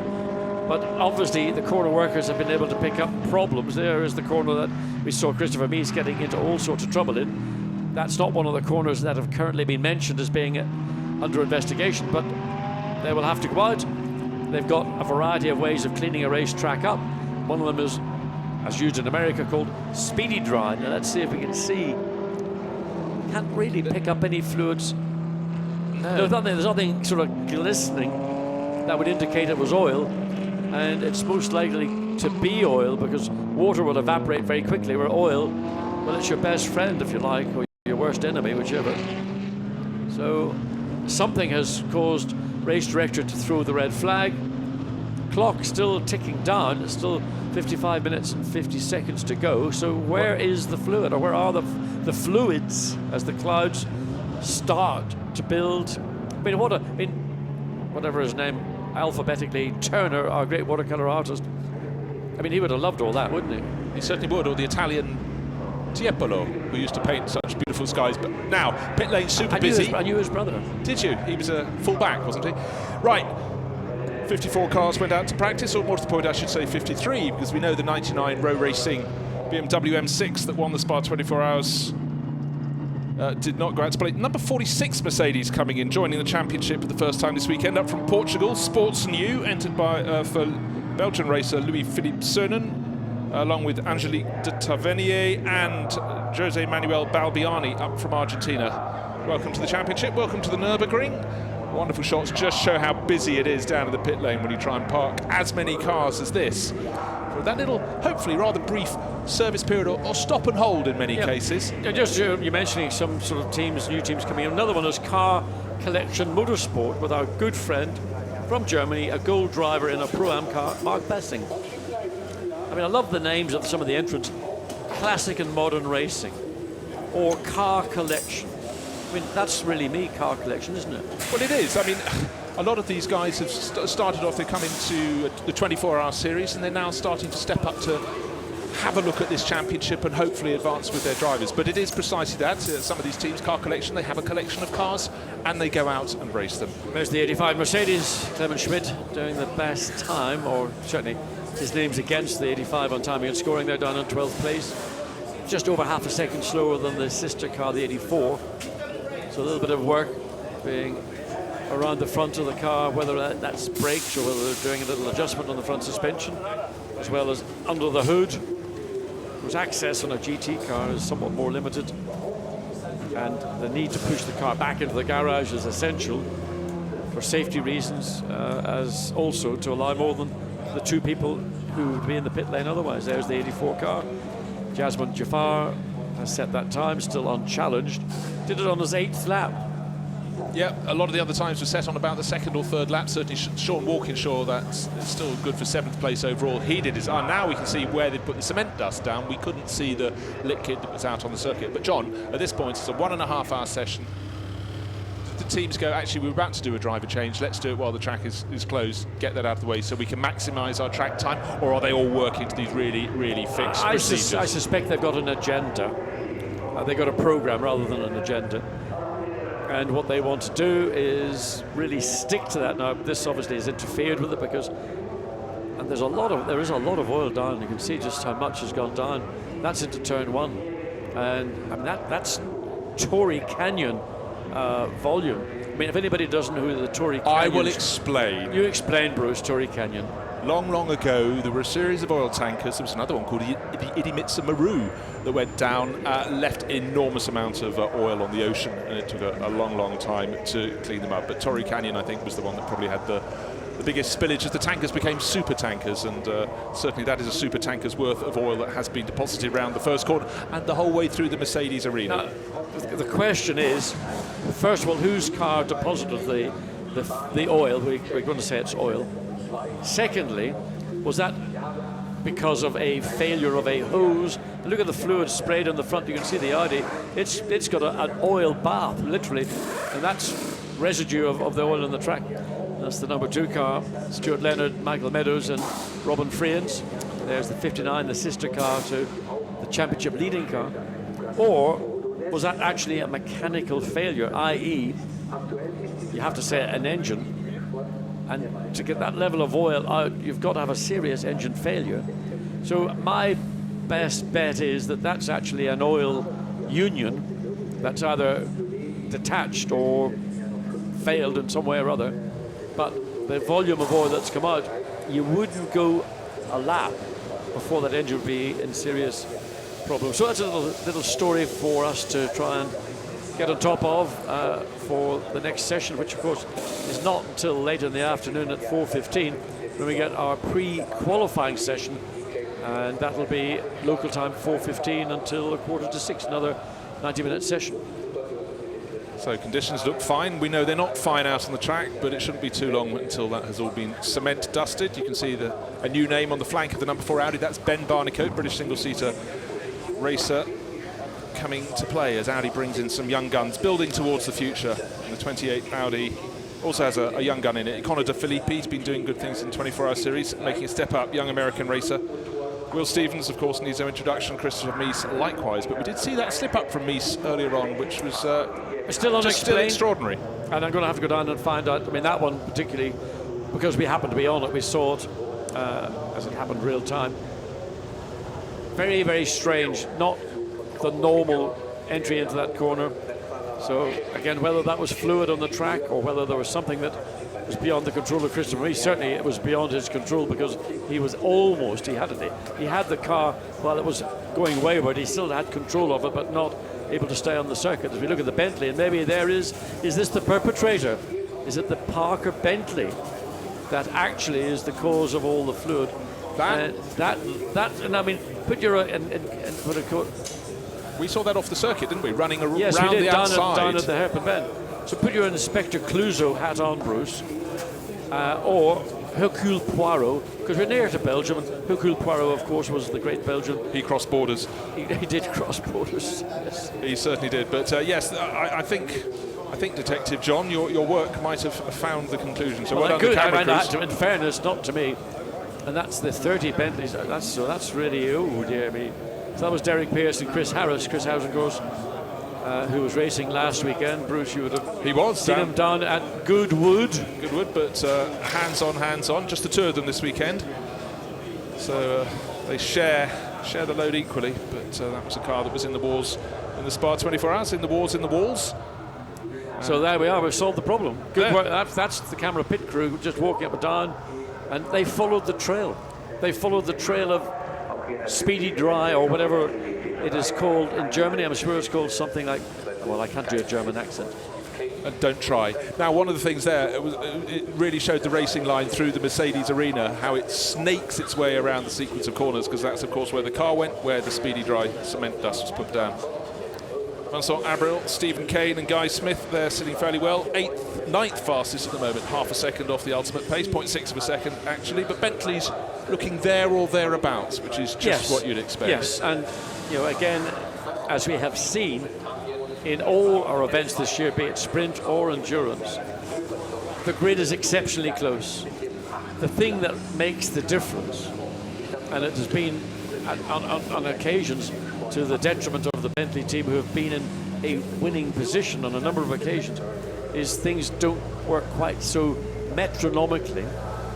But obviously the corner workers have been able to pick up problems. There is the corner that we saw Christopher Mies getting into all sorts of trouble in. That's not one of the corners that have currently been mentioned as being under investigation, but they will have to go out. They've got a variety of ways of cleaning a racetrack up. One of them is, as used in America, called speedy dry. Now let's see if we can see. Can't really pick up any fluids. No. There's nothing sort of glistening that would indicate it was oil, and it's most likely to be oil because water will evaporate very quickly, where oil, well, it's your best friend, if you like, or your worst enemy, whichever. So something has caused race director to throw the red flag. Clock still ticking down. It's still 55 minutes and 50 seconds to go. So where is the fluid, or where are the fluids as the clouds start to build? I mean, whatever his name, alphabetically, Turner, our great watercolor artist. I mean, he would have loved all that, wouldn't he? He certainly would. Or the Italian Tiepolo, who used to paint such beautiful skies. But now, pit lane super busy. I knew his brother. Did you? He was a full back, wasn't he? Right. 54 cars went out to practice, or more to the point, I should say 53, because we know the 99 row racing BMW M6 that won the Spa 24 Hours did not go out to play. Number 46 Mercedes coming in, joining the championship for the first time this weekend, up from Portugal. Sports New, entered by for Belgian racer Louis-Philippe Cernan, along with Angelique de Tavernier and Jose Manuel Balbiani, up from Argentina. Welcome to the championship, welcome to the Nurburgring. Wonderful shots, just show how busy it is down in the pit lane when you try and park as many cars as this. For that little, hopefully rather brief service period or stop and hold in many cases. Just you're mentioning some sort of teams, new teams coming in. Another one is Car Collection Motorsport with our good friend from Germany, a gold driver in a Pro-Am car, Mark Bessing. I mean, I love the names of some of the entrants. Classic and modern racing, or Car Collection. I mean, that's really me, Car Collection, isn't it? Well, it is. I mean, a lot of these guys have started off, they come into the 24-hour series, and they're now starting to step up to have a look at this championship and hopefully advance with their drivers. But it is precisely that. Some of these teams, Car Collection, they have a collection of cars and they go out and race them. There's the 85 Mercedes, Clement Schmidt doing the best time, or certainly his name's against the 85 on timing and scoring. They're down in 12th place, just over half a second slower than the sister car, the 84. So a little bit of work being around the front of the car, whether that's brakes or whether they're doing a little adjustment on the front suspension, as well as under the hood, whose access on a GT car is somewhat more limited. And the need to push the car back into the garage is essential for safety reasons, as also to allow more than the two people who would be in the pit lane otherwise. There's the 84 car. Jasmine Jafar has set that time, still unchallenged. Did it on his 8th lap. Yeah, a lot of the other times were set on about the 2nd or 3rd lap. Certainly Sean Walkinshaw, that's still good for 7th place overall. He did his now we can see where they put the cement dust down. We couldn't see the lit kit that was out on the circuit. But John, at this point, it's a 1.5 hour session. The teams go, actually, we're about to do a driver change. Let's do it while the track is closed. Get that out of the way so we can maximise our track time. Or are they all working to these really, really fixed procedures? I suspect they've got an agenda. They've got a programme rather than an agenda. And what they want to do is really stick to that. Now, this obviously has interfered with it because, and there is a lot of oil down. You can see just how much has gone down. That's into turn 1, and I mean that's Torrey Canyon volume. I mean, if anybody doesn't know who the Torrey Canyon I will explain. You explain, Bruce. Torrey Canyon. Long ago, there were a series of oil tankers. There was another one called the Idemitsu Maru that went down, left enormous amounts of oil on the ocean, and it took a long time to clean them up. But Torrey Canyon, I think, was the one that probably had the biggest spillage as the tankers became super tankers, and certainly that is a super tanker's worth of oil that has been deposited around the first corner and the whole way through the Mercedes arena. Now, the question is, first of all, whose car deposited the oil? We're going to say it's oil. Secondly, was that because of a failure of a hose? Look at the fluid sprayed on the front. You can see the Audi. It's got an oil bath, literally, and that's residue of the oil in the track. That's the number 2 car, Stuart Leonard, Michael Meadows and Robin Freans. There's the 59, the sister car to the championship leading car, or was that actually a mechanical failure, i.e. you have to say an engine, and to get that level of oil out, you've got to have a serious engine failure. So my best bet is that that's actually an oil union that's either detached or failed in some way or other. But the volume of oil that's come out, you wouldn't go a lap before that engine would be in serious problems. So that's a little story for us to try and get on top of for the next session, which of course is not until later in the afternoon at 4:15 when we get our pre-qualifying session, and that'll be local time 4:15 until 5:45, another 90-minute session. So conditions look fine. We know they're not fine out on the track, but it shouldn't be too long until that has all been cement dusted. You can see a new name on the flank of the number 4 Audi. That's Ben Barnicoat, British single-seater racer, coming to play as Audi brings in some young guns, building towards the future. And the 28 Audi also has a young gun in it. Connor De Filippi's been doing good things in 24-hour series, making a step up, young American racer. Will Stevens, of course, needs no introduction. Christopher Mies likewise, but we did see that slip up from Mies earlier on, which was still unexplained, still extraordinary. And I'm going to have to go down and find out. I mean, that one particularly, because we happened to be on it, we saw it as it happened real time. Very, very strange. Not the normal entry into that corner. So again, whether that was fluid on the track or whether there was something that was beyond the control of Christopher Mies, certainly it was beyond his control, because he was almost, he had the car while it was going wayward. He still had control of it, but not able to stay on the circuit. As we look at the Bentley, and maybe there is this the perpetrator? Is it the Parker Bentley that actually is the cause of all the fluid? And I mean, put your we saw that off the circuit, didn't we? Running around the outside. Down at the hairpin bend. So put your Inspector Clouseau hat on, Bruce, or Hercule Poirot, because we're near to Belgium, and Hercule Poirot, of course, was the great Belgian. He crossed borders. He did cross borders, yes. He certainly did, but yes, I think Detective John, your work might have found the conclusion. So well done, good. the camera crews. In fairness, not to me, and that's the 30 Bentleys. That's really, oh dear me. So that was Derek Pierce and Chris Harris. Chris Harris, of course, who was racing last weekend. Bruce, you would have seen him down at Goodwood. But hands-on. Just the two of them this weekend. So they share the load equally. But that was a car that was in the wars in the Spa 24 Hours, in the walls. So there we are. We've solved the problem. Good work. That's the camera pit crew just walking up and down, and they followed the trail. They followed the trail of Speedy Dry, or whatever it is called in Germany. I'm sure it's called something like, well, I can't do a German accent. Don't try. Now, one of the things there, it really showed the racing line through the Mercedes arena, how it snakes its way around the sequence of corners, because that's, of course, where the car went, where the Speedy Dry cement dust was put down. Vincent Abril, Stephen Kane and Guy Smith, they're sitting fairly well. 9th fastest at the moment, half a second off the ultimate pace, 0.6 of a second actually, but Bentley's looking there or thereabouts, which is just what you'd expect. Yes, and again, as we have seen in all our events this year, be it sprint or endurance, the grid is exceptionally close. The thing that makes the difference, and it has been on occasions to the detriment of the Bentley team, who have been in a winning position on a number of occasions, is things don't work quite so metronomically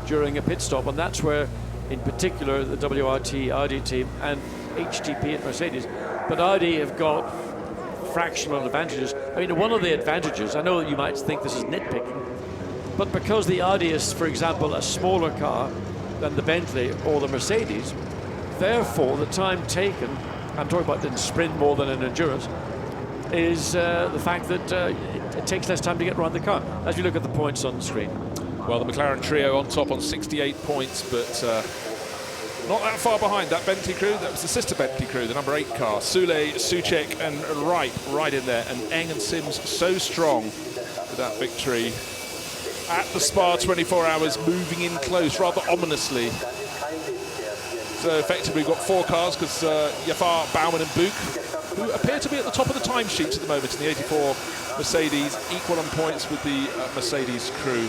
during a pit stop, and that's where, in particular, the WRT Audi team and HTP at Mercedes, but Audi have got fractional advantages. I mean, one of the advantages, I know that you might think this is nitpicking, but because the Audi is, for example, a smaller car than the Bentley or the Mercedes, therefore the time taken, I'm talking about in sprint more than in endurance, is the fact that it takes less time to get around the car, as you look at the points on the screen. Well, the McLaren trio on top on 68 points, but not that far behind that Bentley crew. That was the sister Bentley crew, the number 8 car. Soule, Soucek and Wright right in there, and Eng and Sims so strong with that victory at the Spa 24 Hours, moving in close rather ominously. So effectively we've got 4 cars, because Jafar, Baumann and Buch, who appear to be at the top of the timesheets at the moment in the 84 Mercedes, equal on points with the Mercedes crew.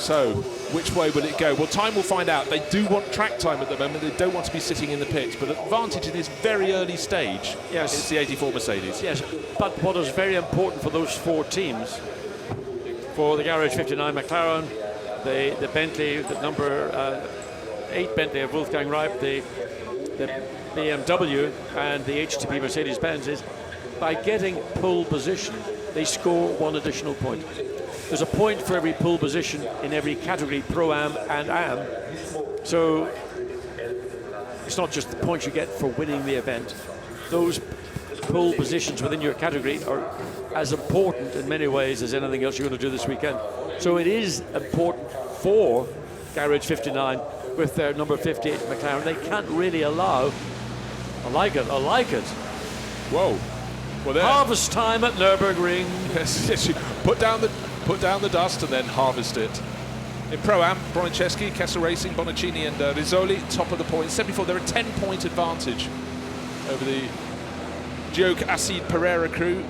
So, which way will it go? Well, time will find out. They do want track time at the moment. They don't want to be sitting in the pits. But advantage in this very early stage, yes, it's the 84 Mercedes. Yes, but what is very important for those 4 teams, for the Garage 59 McLaren, the Bentley, the number 8 Bentley of Wolfgang Reip, the BMW and the HTP Mercedes-Benz, is by getting pole position, they score 1 additional point. There's a point for every pole position in every category, Pro-Am and Am. So it's not just the points you get for winning the event. Those pole positions within your category are as important in many ways as anything else you're going to do this weekend. So it is important for Garage 59 with their number 58 McLaren. They can't really allow, I like it. Whoa. Well, harvest time at Nurburgring. Yes, put down the dust and then harvest it. In Pro-Am, Bronicheski, Kessel Racing, Bonaccini and Rizzoli, top of the points. 74, they're a 10-point advantage over the Gioke Acid Pereira crew.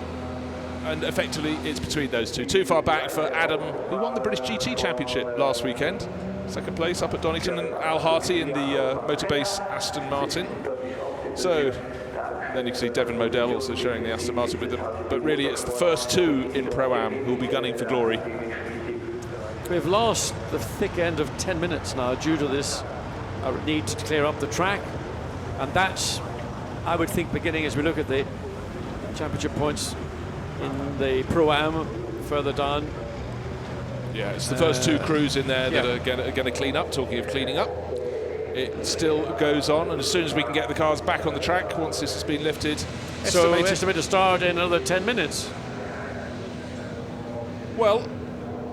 And effectively, it's between those two. Too far back for Adam, who won the British GT Championship last weekend. Second place up at Donington, and Al Harty in the Motorbase Aston Martin. So then you can see Devon Modell also showing the Aston Martin with them. But really, it's the first 2 in Pro-Am who will be gunning for glory. We've lost the thick end of 10 minutes now due to this need to clear up the track. And that's, I would think, beginning as we look at the championship points in the Pro-Am further down. Yeah, it's the first 2 crews in there that are going to clean up. Talking of cleaning up, it still goes on, and as soon as we can get the cars back on the track, once this has been lifted, so estimate to start in another 10 minutes. Well,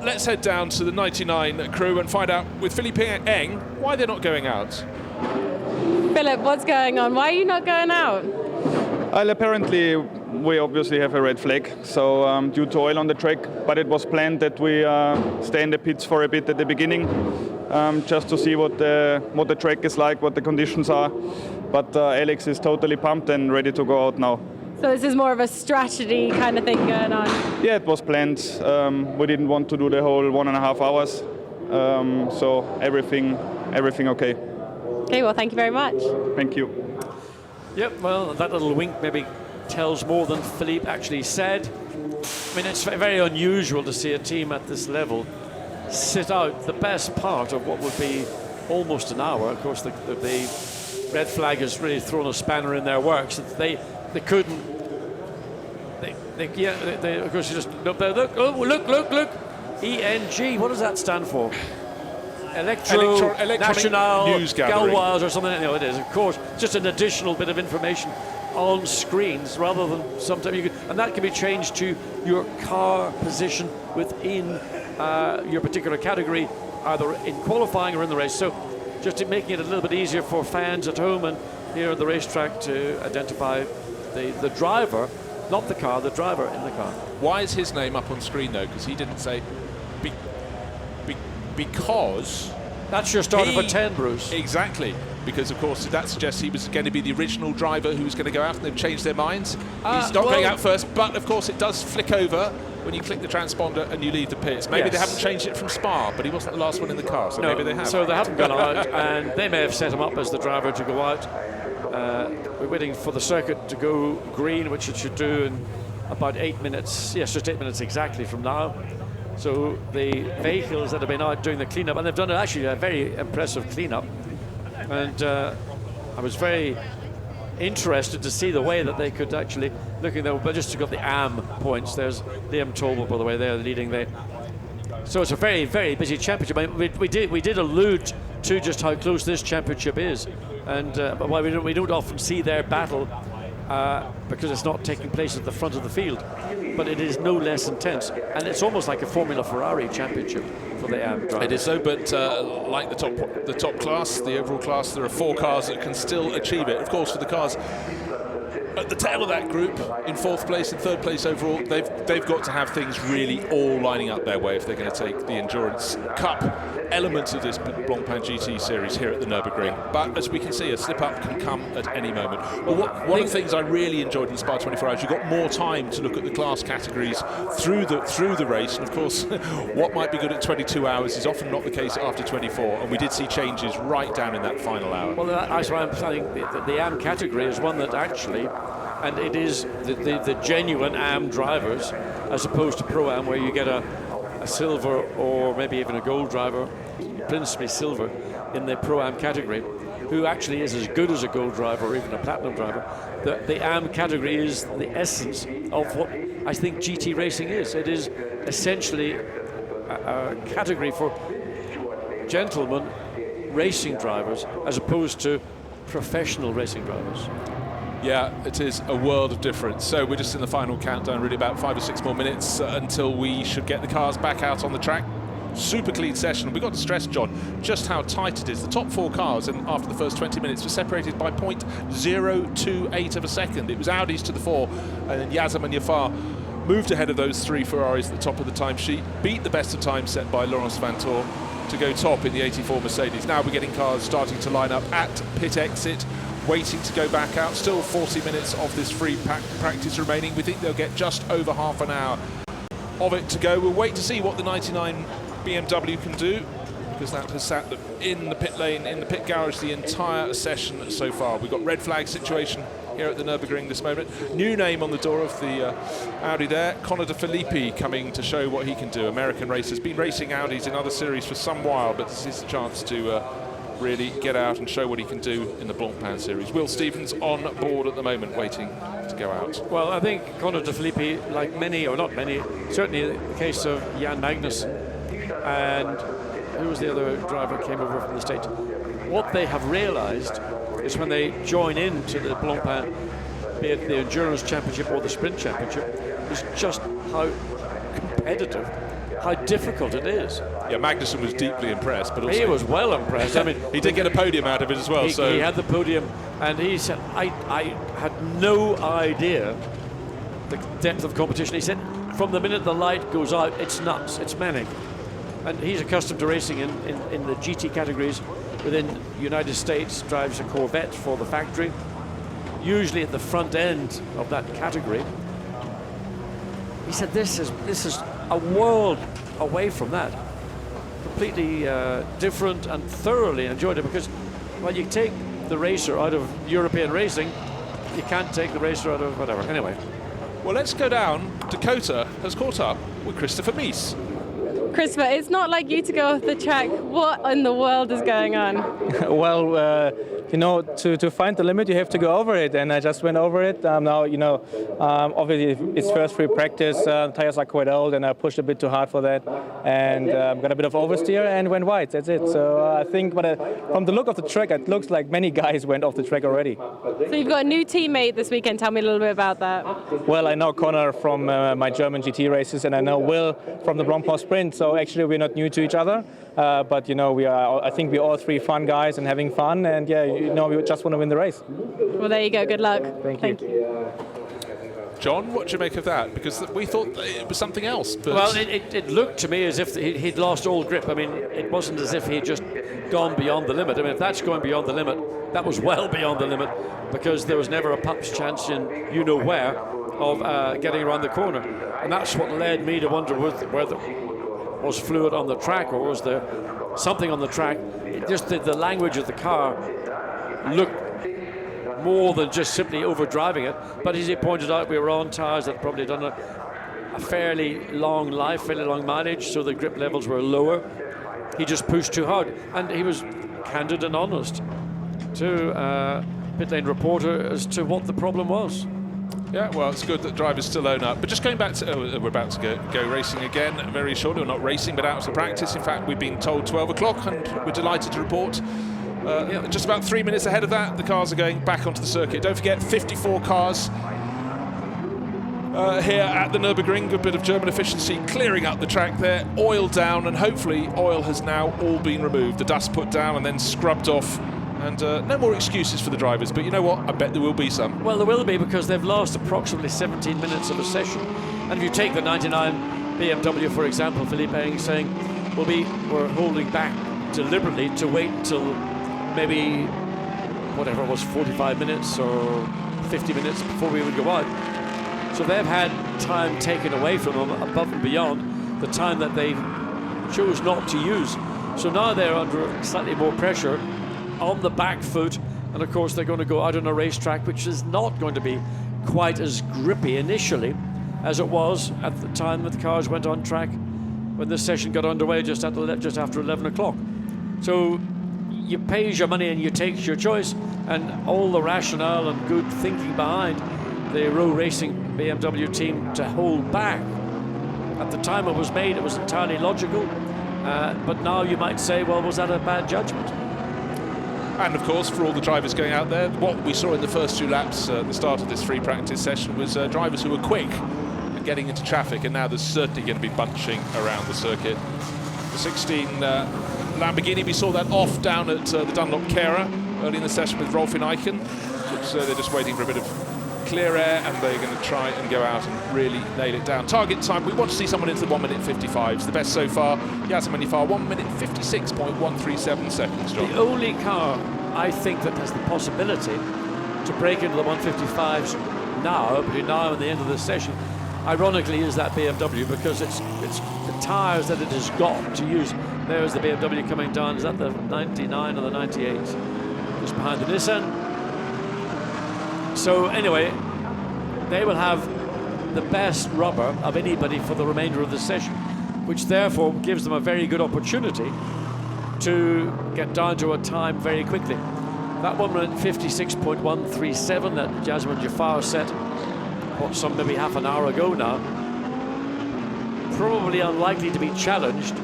let's head down to the 99 crew and find out with Philippe Eng why they're not going out. Philip, what's going on? Why are you not going out? Well, apparently we obviously have a red flag, so due to oil on the track, but it was planned that we stay in the pits for a bit at the beginning, just to see what the track is like, what the conditions are. But Alex is totally pumped and ready to go out now. So this is more of a strategy kind of thing going on? Yeah, it was planned. We didn't want to do the whole 1.5 hours, so everything okay. Okay, well, thank you very much. Thank you. Yep, well, that little wink maybe tells more than Philippe actually said. I mean, it's very unusual to see a team at this level sit out the best part of what would be almost an hour. Of course, the red flag has really thrown a spanner in their works. They couldn't. Of course, you just look. Look. ENG. What does that stand for? Electronic National News Gathering. Galwaz or something. No, it is. Of course, just an additional bit of information on screens rather than sometimes you can, and that can be changed to your car position within your particular category, either in qualifying or in the race. So just making it a little bit easier for fans at home and here at the racetrack to identify the driver, not the car, the driver in the car. Why is his name up on screen though? Because he didn't say because that's your starter for 10, Bruce. Exactly. Because, of course, that suggests he was going to be the original driver who was going to go out, and they've changed their minds. He's not going out first, but, of course, it does flick over when you click the transponder and you leave the pits. Maybe they haven't changed it from Spa, but he wasn't the last one in the car, so maybe they have. So they haven't gone out, and they may have set him up as the driver to go out. We're waiting for the circuit to go green, which it should do in about 8 minutes. Yes, just 8 minutes exactly from now. So the vehicles that have been out doing the cleanup, and they've done actually a very impressive cleanup. And I was very interested to see the way that they could actually, looking there, but just to got the AM points. There's Liam Tolbert, by the way, they're leading there. So it's a very, very busy championship. I mean, we did allude to just how close this championship is, and but why we don't often see their battle because it's not taking place at the front of the field, but it is no less intense, and it's almost like a Formula Ferrari championship for the AM drivers. It is so, but like the top class, the overall class, there are 4 cars that can still achieve it. Of course, for the cars at the tail of that group, in 4th place and 3rd place overall, they've got to have things really all lining up their way if they're going to take the Endurance Cup elements of this Blancpain GT series here at the Nurburgring. But as we can see, a slip-up can come at any moment. Well, one of the things I really enjoyed in the Spa 24 Hours, you got more time to look at the class categories through the race, and of course, what might be good at 22 hours is often not the case after 24, and we did see changes right down in that final hour. Well, that's why I'm saying the AM category is one that actually, and it is the genuine AM drivers, as opposed to Pro-Am, where you get a silver or maybe even a gold driver, principally silver, in the Pro-Am category, who actually is as good as a gold driver or even a platinum driver. The AM category is the essence of what I think GT racing is. It is essentially a category for gentlemen racing drivers as opposed to professional racing drivers. Yeah, it is a world of difference. So we're just in the final countdown, really about 5 or 6 more minutes until we should get the cars back out on the track. Super clean session. We've got to stress, John, just how tight it is. The top 4 cars, and after the first 20 minutes, were separated by 0.028 of a second. It was Audis to the 4, and then Yazam and Jafar moved ahead of those 3 Ferraris at the top of the timesheet, beat the best of time set by Laurence Vantor to go top in the 84 Mercedes. Now we're getting cars starting to line up at pit exit, waiting to go back out. Still 40 minutes of this free practice remaining. We think they'll get just over half an hour of it to go. We'll wait to see what the 99 BMW can do, because that has sat in the pit lane, in the pit garage, the entire session so far. We've got red flag situation here at the Nürburgring this moment. New name on the door of the Audi there, Connor De Filippi, coming to show what he can do. American racer, been racing Audis in other series for some while, but this is a chance to really get out and show what he can do in the Blancpain series. Will Stevens on board at the moment, waiting to go out. Well, I think Connor De Filippi, like many, or not many, certainly the case of Jan Magnussen, and who was the other driver who came over from the States, what they have realized is when they join into the Blancpain, be it the Endurance Championship or the Sprint Championship, is just how competitive, how difficult it is. Yeah, Magnussen was deeply impressed, but also he was well impressed. I mean, he did get a podium out of it as well. He had the podium, and he said, I had no idea the depth of competition. He said, from the minute the light goes out, it's nuts, it's manic. And he's accustomed to racing in the GT categories within the United States, drives a Corvette for the factory, usually at the front end of that category. He said, this is a world away from that. Completely different, and thoroughly enjoyed it, because while you take the racer out of European racing, you can't take the racer out of whatever. Anyway. Well, let's go down. Dakota has caught up with Christopher Mies. Christopher, it's not like you to go off the track. What in the world is going on? Well, you know, to find the limit, you have to go over it, and I just went over it. Now, you know, obviously it's first free practice. Tires are quite old, and I pushed a bit too hard for that, and got a bit of oversteer and went wide. That's it. So I think, but from the look of the track, it looks like many guys went off the track already. So you've got a new teammate this weekend. Tell me a little bit about that. Well, I know Connor from my German GT races, and I know Will from the Blancpain Sprint. So actually, we're not new to each other, but you know, we are. I think we're all 3 fun guys and having fun, and yeah, you know, we just want to win the race. Well, there you go. Good luck. Thank you. John, what do you make of that? Because we thought it was something else. But well, it looked to me as if he'd lost all grip. I mean, it wasn't as if he'd just gone beyond the limit. I mean, if that's going beyond the limit, that was well beyond the limit, because there was never a pup's chance in you-know-where of getting around the corner. And that's what led me to wonder whether was fluid on the track, or was there something on the track. Just the language of the car looked more than just simply overdriving it. But as he pointed out, we were on tyres that had probably done a fairly long life, fairly long mileage, so the grip levels were lower. He just pushed too hard, and he was candid and honest to pit lane reporter as to what the problem was. Yeah, well, it's good that drivers still own up. But just going back to, we're about to go racing again very shortly. We're not racing, but out to practice. In fact, we've been told 12 o'clock, and we're delighted to report just about 3 minutes ahead of that, the cars are going back onto the circuit. Don't forget, 54 cars here at the Nürburgring. Good bit of German efficiency clearing up the track there. Oil down, and hopefully oil has now all been removed. The dust put down and then scrubbed off And no more excuses for the drivers, but you know what? I bet there will be some. Well, there will be, because they've lost approximately 17 minutes of a session. And if you take the 99 BMW, for example, Felipe saying, we're holding back deliberately to wait until maybe, whatever it was, 45 minutes or 50 minutes before we would go out. So they've had time taken away from them above and beyond the time that they chose not to use. So now they're under slightly more pressure on the back foot, and of course they're going to go out on a racetrack which is not going to be quite as grippy initially as it was at the time that the cars went on track when the session got underway just after 11 o'clock. So you pay your money and you take your choice, and all the rationale and good thinking behind the Row Racing BMW team to hold back. At the time it was made, it was entirely logical, but now you might say, well, was that a bad judgment? And of course, for all the drivers going out there, what we saw in the first 2 laps at the start of this free practice session was drivers who were quick and getting into traffic, and now there's certainly going to be bunching around the circuit. The 16 Lamborghini, we saw that off down at the Dunlop Cara early in the session with Rolf in Eichen. So they're just waiting for a bit of clear air, and they're going to try and go out and really nail it down. Target time, we want to see someone into the 1 minute 55s. The best so far, Yasmin Far, 1 minute 56.137 seconds, John. The only car I think that has the possibility to break into the 155s now, between now and the end of the session, ironically, is that BMW, because it's the tyres that it has got to use. There's the BMW coming down. Is that the 99 or the 98? Just behind the Nissan. So anyway, they will have the best rubber of anybody for the remainder of the session, which therefore gives them a very good opportunity to get down to a time very quickly. That one went 56.137 that Jasmine Jafar set, some maybe half an hour ago now. Probably unlikely to be challenged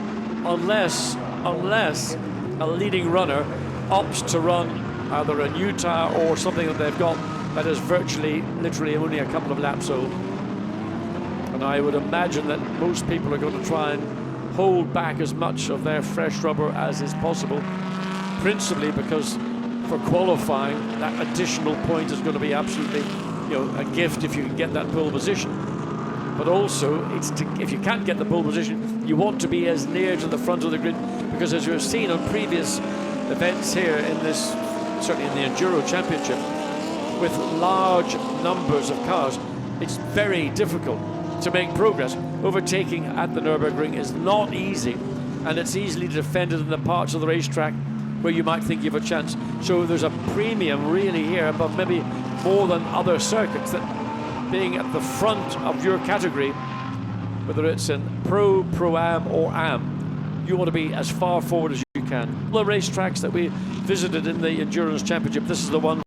unless a leading runner opts to run either a new tyre or something that they've got that is literally only a couple of laps old. And I would imagine that most people are going to try and hold back as much of their fresh rubber as is possible, principally because for qualifying, that additional point is going to be absolutely, a gift if you can get that pole position. But also, if you can't get the pole position, you want to be as near to the front of the grid, because as you've seen on previous events here in this, certainly in the Enduro Championship, with large numbers of cars, it's very difficult to make progress. Overtaking at the Nurburgring is not easy, and it's easily defended in the parts of the racetrack where you might think you have a chance. So there's a premium really here, but maybe more than other circuits, that being at the front of your category, whether it's in Pro, Pro-Am or Am, you want to be as far forward as you can. The racetracks that we visited in the Endurance Championship, this is the one.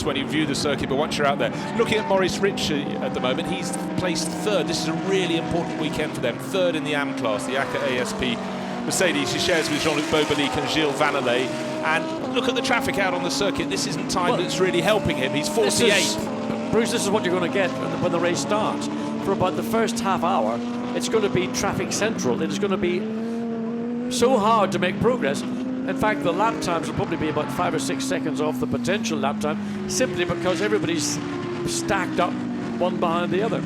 When you view the circuit, but once you're out there, looking at Maurice Ritchie at the moment, he's placed 3rd. This is a really important weekend for them. 3rd in the AM class, the ACA ASP Mercedes. He shares with Jean-Luc Beaubelique and Gilles Vannelet. And look at the traffic out on the circuit. This isn't time that's really helping him. He's 48th. Bruce, this is what you're going to get when the race starts. For about the first half hour, it's going to be traffic central. It is going to be so hard to make progress. In fact, the lap times will probably be about 5 or 6 seconds off the potential lap time, simply because everybody's stacked up one behind the other.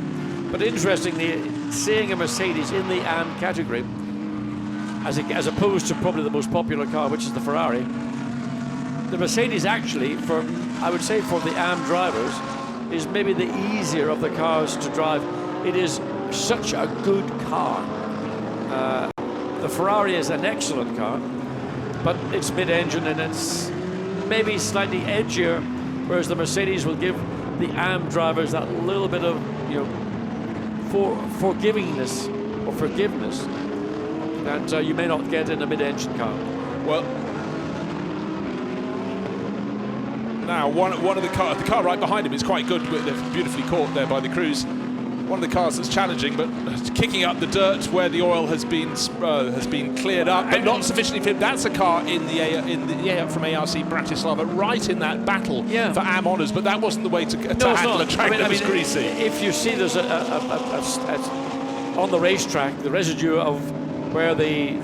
But interestingly, seeing a Mercedes in the AM category, as opposed to probably the most popular car, which is the Ferrari, the Mercedes actually, I would say for the AM drivers, is maybe the easier of the cars to drive. It is such a good car. The Ferrari is an excellent car, but it's mid-engine and it's maybe slightly edgier, whereas the Mercedes will give the AM drivers that little bit of, forgiveness that you may not get in a mid-engine car. Well, now one of the car right behind him is quite good. They're beautifully caught there by the crews. One of the cars that's challenging, but kicking up the dirt where the oil has been cleared up, but not sufficiently for him. That's a car in the from ARC Bratislava, right in that battle for AM honours. But that wasn't the way to handle a track that was greasy. If you see there's on the racetrack the residue of where the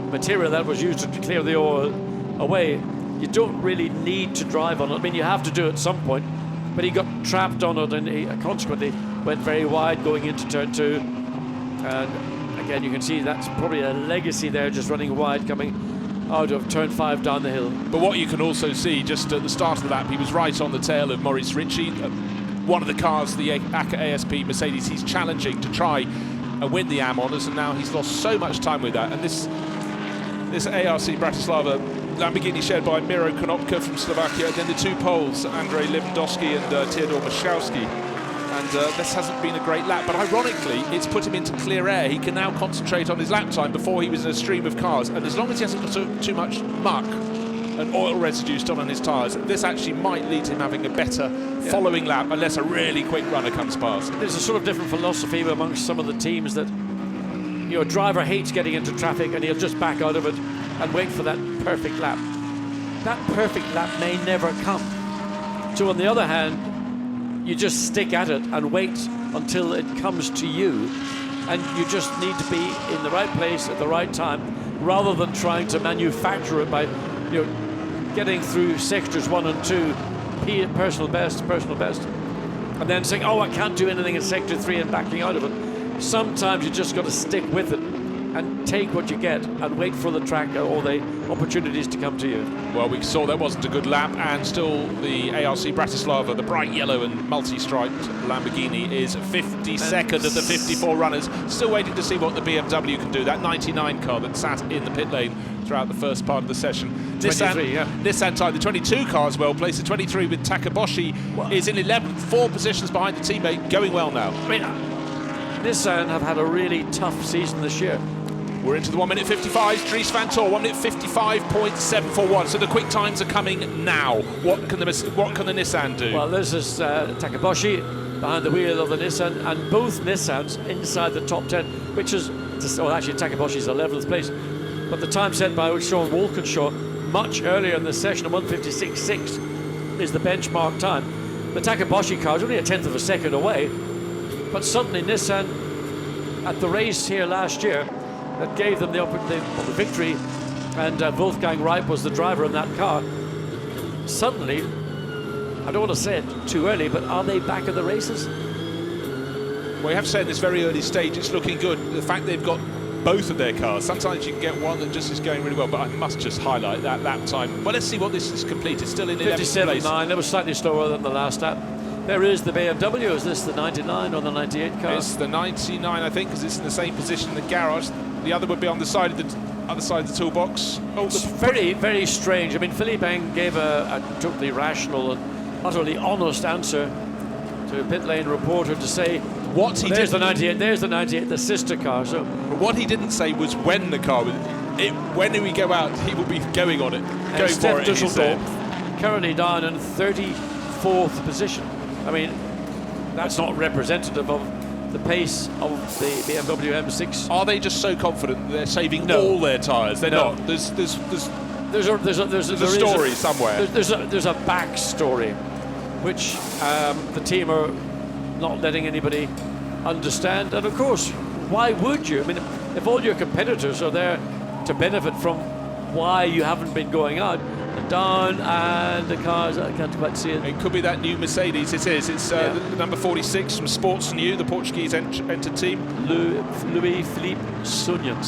material that was used to clear the oil away, you don't really need to drive on it. I mean, you have to do it at some point, but he got trapped on it and he consequently went very wide going into turn 2. And again, you can see that's probably a legacy there, just running wide coming out of turn 5 down the hill. But what you can also see, just at the start of the lap, he was right on the tail of Maurice Ritchie, one of the cars, the ACA ASP Mercedes, he's challenging to try and win the AM Honours, and now he's lost so much time with that. And this ARC Bratislava Lamborghini shared by Miro Konopka from Slovakia, then the 2 Poles, Andrzej Lewandowski and Theodor Maszkowski. And this hasn't been a great lap, but ironically, it's put him into clear air. He can now concentrate on his lap time. Before he was in a stream of cars, and as long as he hasn't got too much muck and oil residue still on his tyres, this actually might lead to him having a better following lap, unless a really quick runner comes past. There's a sort of different philosophy amongst some of the teams that, you know, a driver hates getting into traffic and he'll just back out of it and wait for that perfect lap. That perfect lap may never come. So on the other hand, you just stick at it and wait until it comes to you, and you just need to be in the right place at the right time, rather than trying to manufacture it by, you know, getting through sectors 1 and 2, personal best, and then saying, oh, I can't do anything in sector 3 and backing out of it. Sometimes you just got to stick with it and take what you get and wait for the track or the opportunities to come to you. Well, we saw that wasn't a good lap, and still the ARC Bratislava, the bright yellow and multi-striped Lamborghini, is 52nd of the 54 runners. Still waiting to see what the BMW can do. That 99 car that sat in the pit lane throughout the first part of the session. Nissan tied the 22 cars well placed. The 23 with Takaboshi is in 11th, 4 positions behind the teammate, going well now. I mean, Nissan have had a really tough season this year. We're into the 1 minute 55. Dries van Tor, 1 minute 55.741. So the quick times are coming now. What can the Nissan do? Well, this is Takaboshi behind the wheel of the Nissan, and both Nissans inside the top 10, which is, well, actually Takaboshi's 11th place, but the time set by Sean Walkinshaw much earlier in the session of 1:56.6 is the benchmark time. The Takaboshi car is only a tenth of a second away, but suddenly Nissan, at the race here last year, that gave them the victory, and Wolfgang Reip was the driver in that car. Suddenly, I don't want to say it too early, but are they back in the races? We have said this very early stage, it's looking good. The fact they've got both of their cars. Sometimes you can get one that just is going really well, but I must just highlight that lap time. Well, let's see what this is completed. Still in 11th place. 57.9, that was slightly slower than the last lap. There is the BMW. Is this the 99 or the 98 car? It's the 99, I think, because it's in the same position in the garage. The other would be on the side of the other side of the toolbox. Oh, it's very, very strange. I mean, Philippe Eng gave a totally rational and utterly honest answer to a pit lane reporter to say, what he there's the 98, there's the 98, the sister car. So what he didn't say was when the car was. When we go out, he will be going on it, going for it. Dusseldorf, currently down in 34th position. I mean, that's not representative of the pace of the BMW M6. Are they just so confident that they're saving all their tyres? They're not. There's a story somewhere. There's a backstory, which the team are not letting anybody understand. And of course, why would you? I mean, if all your competitors are there to benefit from why you haven't been going out, down, and the cars, I can't quite see it. It could be that new Mercedes. It is. It's the number 46 from Sports New, the Portuguese entered team. Louis Philippe Sunyan.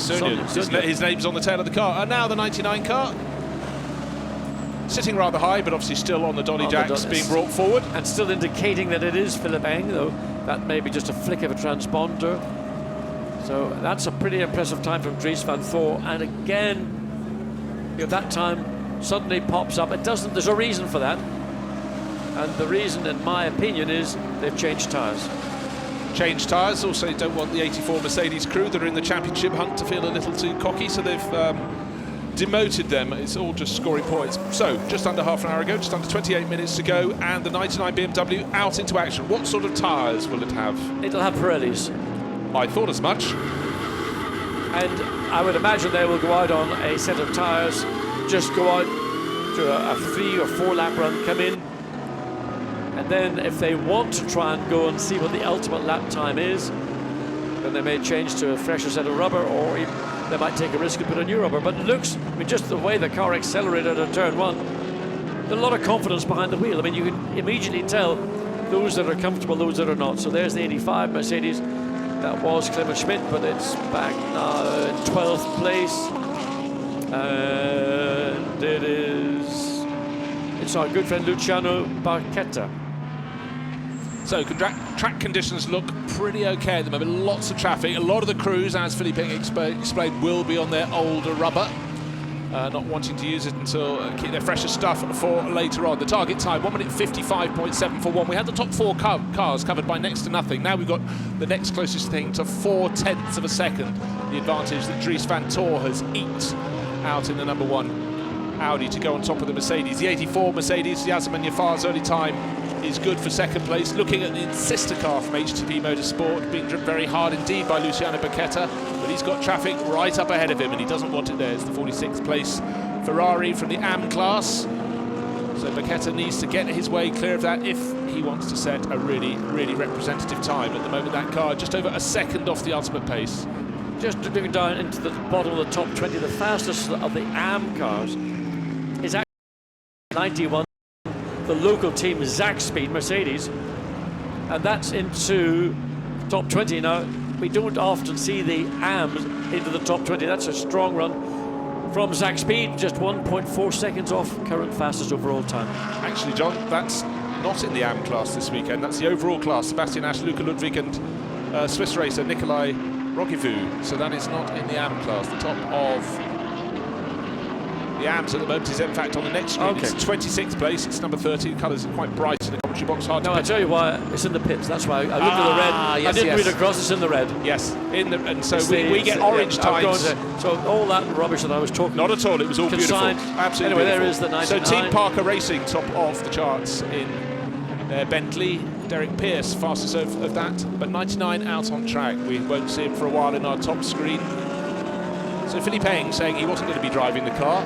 His name's on the tail of the car. And now the 99 car. Sitting rather high, but obviously still on the dolly jacks, being brought forward. And still indicating that it is Philippe Eng, though that may be just a flick of a transponder. So that's a pretty impressive time from Dries van Thor. And again, you know, that time suddenly pops up. It doesn't. There's a reason for that, and the reason, in my opinion, is they've changed tyres. Changed tyres. Also, don't want the 84 Mercedes crew that are in the championship hunt to feel a little too cocky, so they've demoted them. It's all just scoring points. So, just under half an hour ago, just under 28 minutes to go, and the 99 BMW out into action. What sort of tyres will it have? It'll have Pirellis. I thought as much. And I would imagine they will go out on a set of tyres. Just go out to a 3 or 4 lap run, come in, and then if they want to try and go and see what the ultimate lap time is, then they may change to a fresher set of rubber, or they might take a risk and put a new rubber. But it looks, I mean, just the way the car accelerated at turn one, there's a lot of confidence behind the wheel. I mean, you can immediately tell those that are comfortable, those that are not. So there's the 85 Mercedes. That was Clement Schmidt, but it's back now in 12th place. And it's our good friend Luciano Barchetta. So track conditions look pretty okay at the moment. Lots of traffic. A lot of the crews, as Philippe explained, will be on their older rubber, not wanting to use it until keep their fresher stuff for later on. The target time 1 minute 55.741. We had the top 4 cars covered by next to nothing. Now we've got the next closest thing to 0.4 of a second. The advantage that Dries van Tor has eked out in the number 1 Audi to go on top of the Mercedes. The 84 Mercedes, Yasemin Yafar's early time is good for second place. Looking at the sister car from HTP Motorsport, being driven very hard indeed by Luciano Barchetta, but he's got traffic right up ahead of him and he doesn't want it there. It's the 46th place Ferrari from the AM class. So Barchetta needs to get his way clear of that if he wants to set a really, really representative time. At the moment, that car just over a second off the ultimate pace. Just dipping down into the bottom of the top 20, the fastest of the AM cars is actually 91. The local team Zakspeed Mercedes, and that's into top 20. Now we don't often see the AMs into the top 20. That's a strong run from Zakspeed, just 1.4 seconds off current fastest overall time. Actually, John, that's not in the AM class this weekend. That's the overall class. Sebastian Asch, Luca Ludwig and Swiss racer Nikolai Rogivu. So that is not in the AM class. The top of the AMs at the moment is in fact on the next screen. Okay. It's 26th place, it's number 30. The colours are quite bright in the commentary box, hard to I tell you why, it's in the pits, that's why I looked at the red. Yes, I didn't read across, it's in the red. Yes, and so we get orange times. So all that rubbish that I was talking about. Not at all, it was all consigned. Beautiful. Absolutely anyway, beautiful. There is the 99. So Team Parker Racing, top of the charts in their Bentley. Derek Pierce, fastest of that, but 99 out on track. We won't see him for a while in our top screen. So Philippe Eng saying he wasn't going to be driving the car.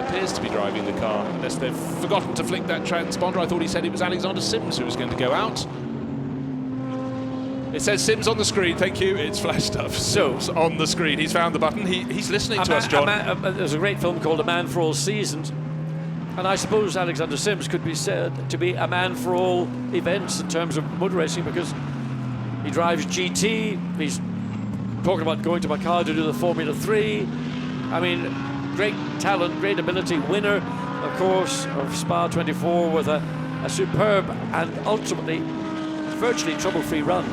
Appears to be driving the car, unless they've forgotten to flick that transponder. I thought he said it was Alexander Sims who was going to go out. It says Sims on the screen, thank you, it's flashed up. So on the screen, he's found the button, he's listening to us, John. There's a great film called A Man for All Seasons, and I suppose Alexander Sims could be said to be a man for all events in terms of motor racing, because he drives GT, he's talking about going to Macau to do the Formula 3. I mean, great talent, great ability, winner, of course, of Spa 24 with a superb and ultimately virtually trouble-free run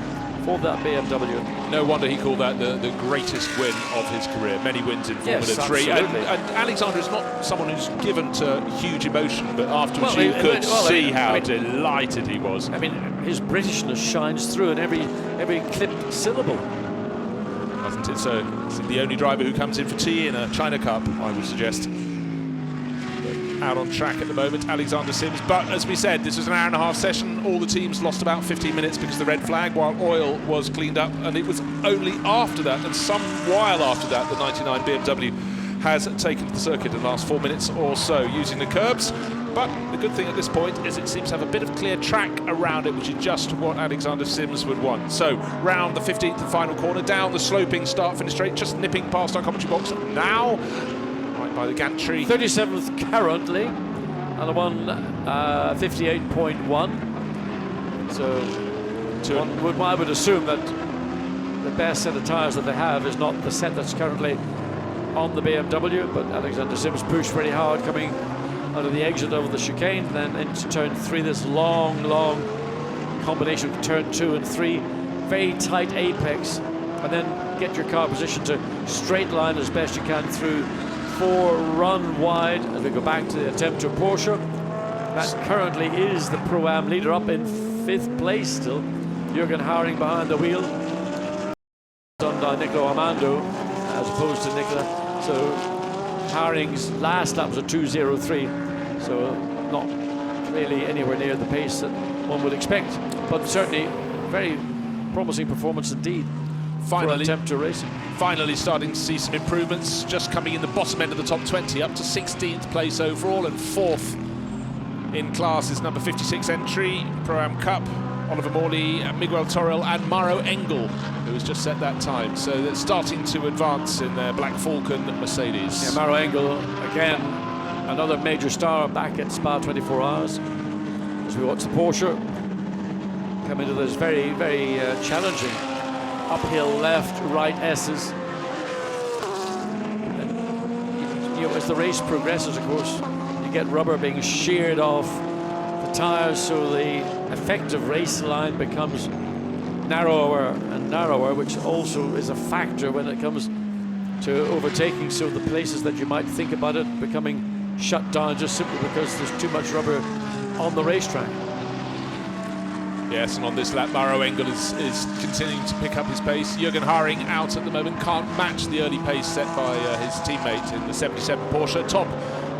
for that BMW. No wonder he called that the greatest win of his career. Many wins in Formula 3. And Alexander is not someone who's given to huge emotion, but afterwards you could see how delighted he was. I mean, his Britishness shines through in every clipped syllable. Doesn't it? So it's the only driver who comes in for tea in a China Cup, I would suggest. But out on track at the moment, Alexander Sims. But as we said, this was an hour-and-a-half session. All the teams lost about 15 minutes because of the red flag, while oil was cleaned up. And it was only after that, and some while after that, the 99 BMW has taken to the circuit in the last 4 minutes or so using the curbs. But the good thing at this point is it seems to have a bit of clear track around it, which is just what Alexander Sims would want. So round the 15th and final corner, down the sloping start-finish straight, just nipping past our commentary box now, right by the gantry. 37th currently, and a 1:58.1. So I would assume that the best set of tyres that they have is not the set that's currently on the BMW, but Alexander Sims pushed pretty hard coming out of the exit over the chicane, then into turn 3, this long combination of turn 2 and 3, very tight apex, and then get your car positioned to straight line as best you can through 4, run wide as we go back to the attempt to Porsche. That currently is the Pro-Am leader, up in 5th place still. Jürgen Haring behind the wheel, done by Nicola Armando as opposed to Nicola. So Haring's last lap was a 2:03, so not really anywhere near the pace that one would expect, but certainly very promising performance indeed. Finally, attempt to race. Finally starting to see some improvements, just coming in the bottom end of the top 20, up to 16th place overall, and 4th in class is number 56 entry, Pro-Am Cup Oliver Morley, Miguel Torrell and Mauro Engel, who has just set that time. So they're starting to advance in their Black Falcon Mercedes. Yeah, Mauro Engel, again, another major star back at Spa 24 Hours. As we watch the Porsche come into this very, very challenging uphill left, right S's. And, you know, as the race progresses, of course, you get rubber being sheared off the tyres, so the effective race line becomes narrower and narrower, which also is a factor when it comes to overtaking. So the places that you might think about it becoming shut down just simply because there's too much rubber on the racetrack. Yes, and on this lap, Mauro Engel is continuing to pick up his pace. Jürgen Haring out at the moment, can't match the early pace set by his teammate in the 77 Porsche. Top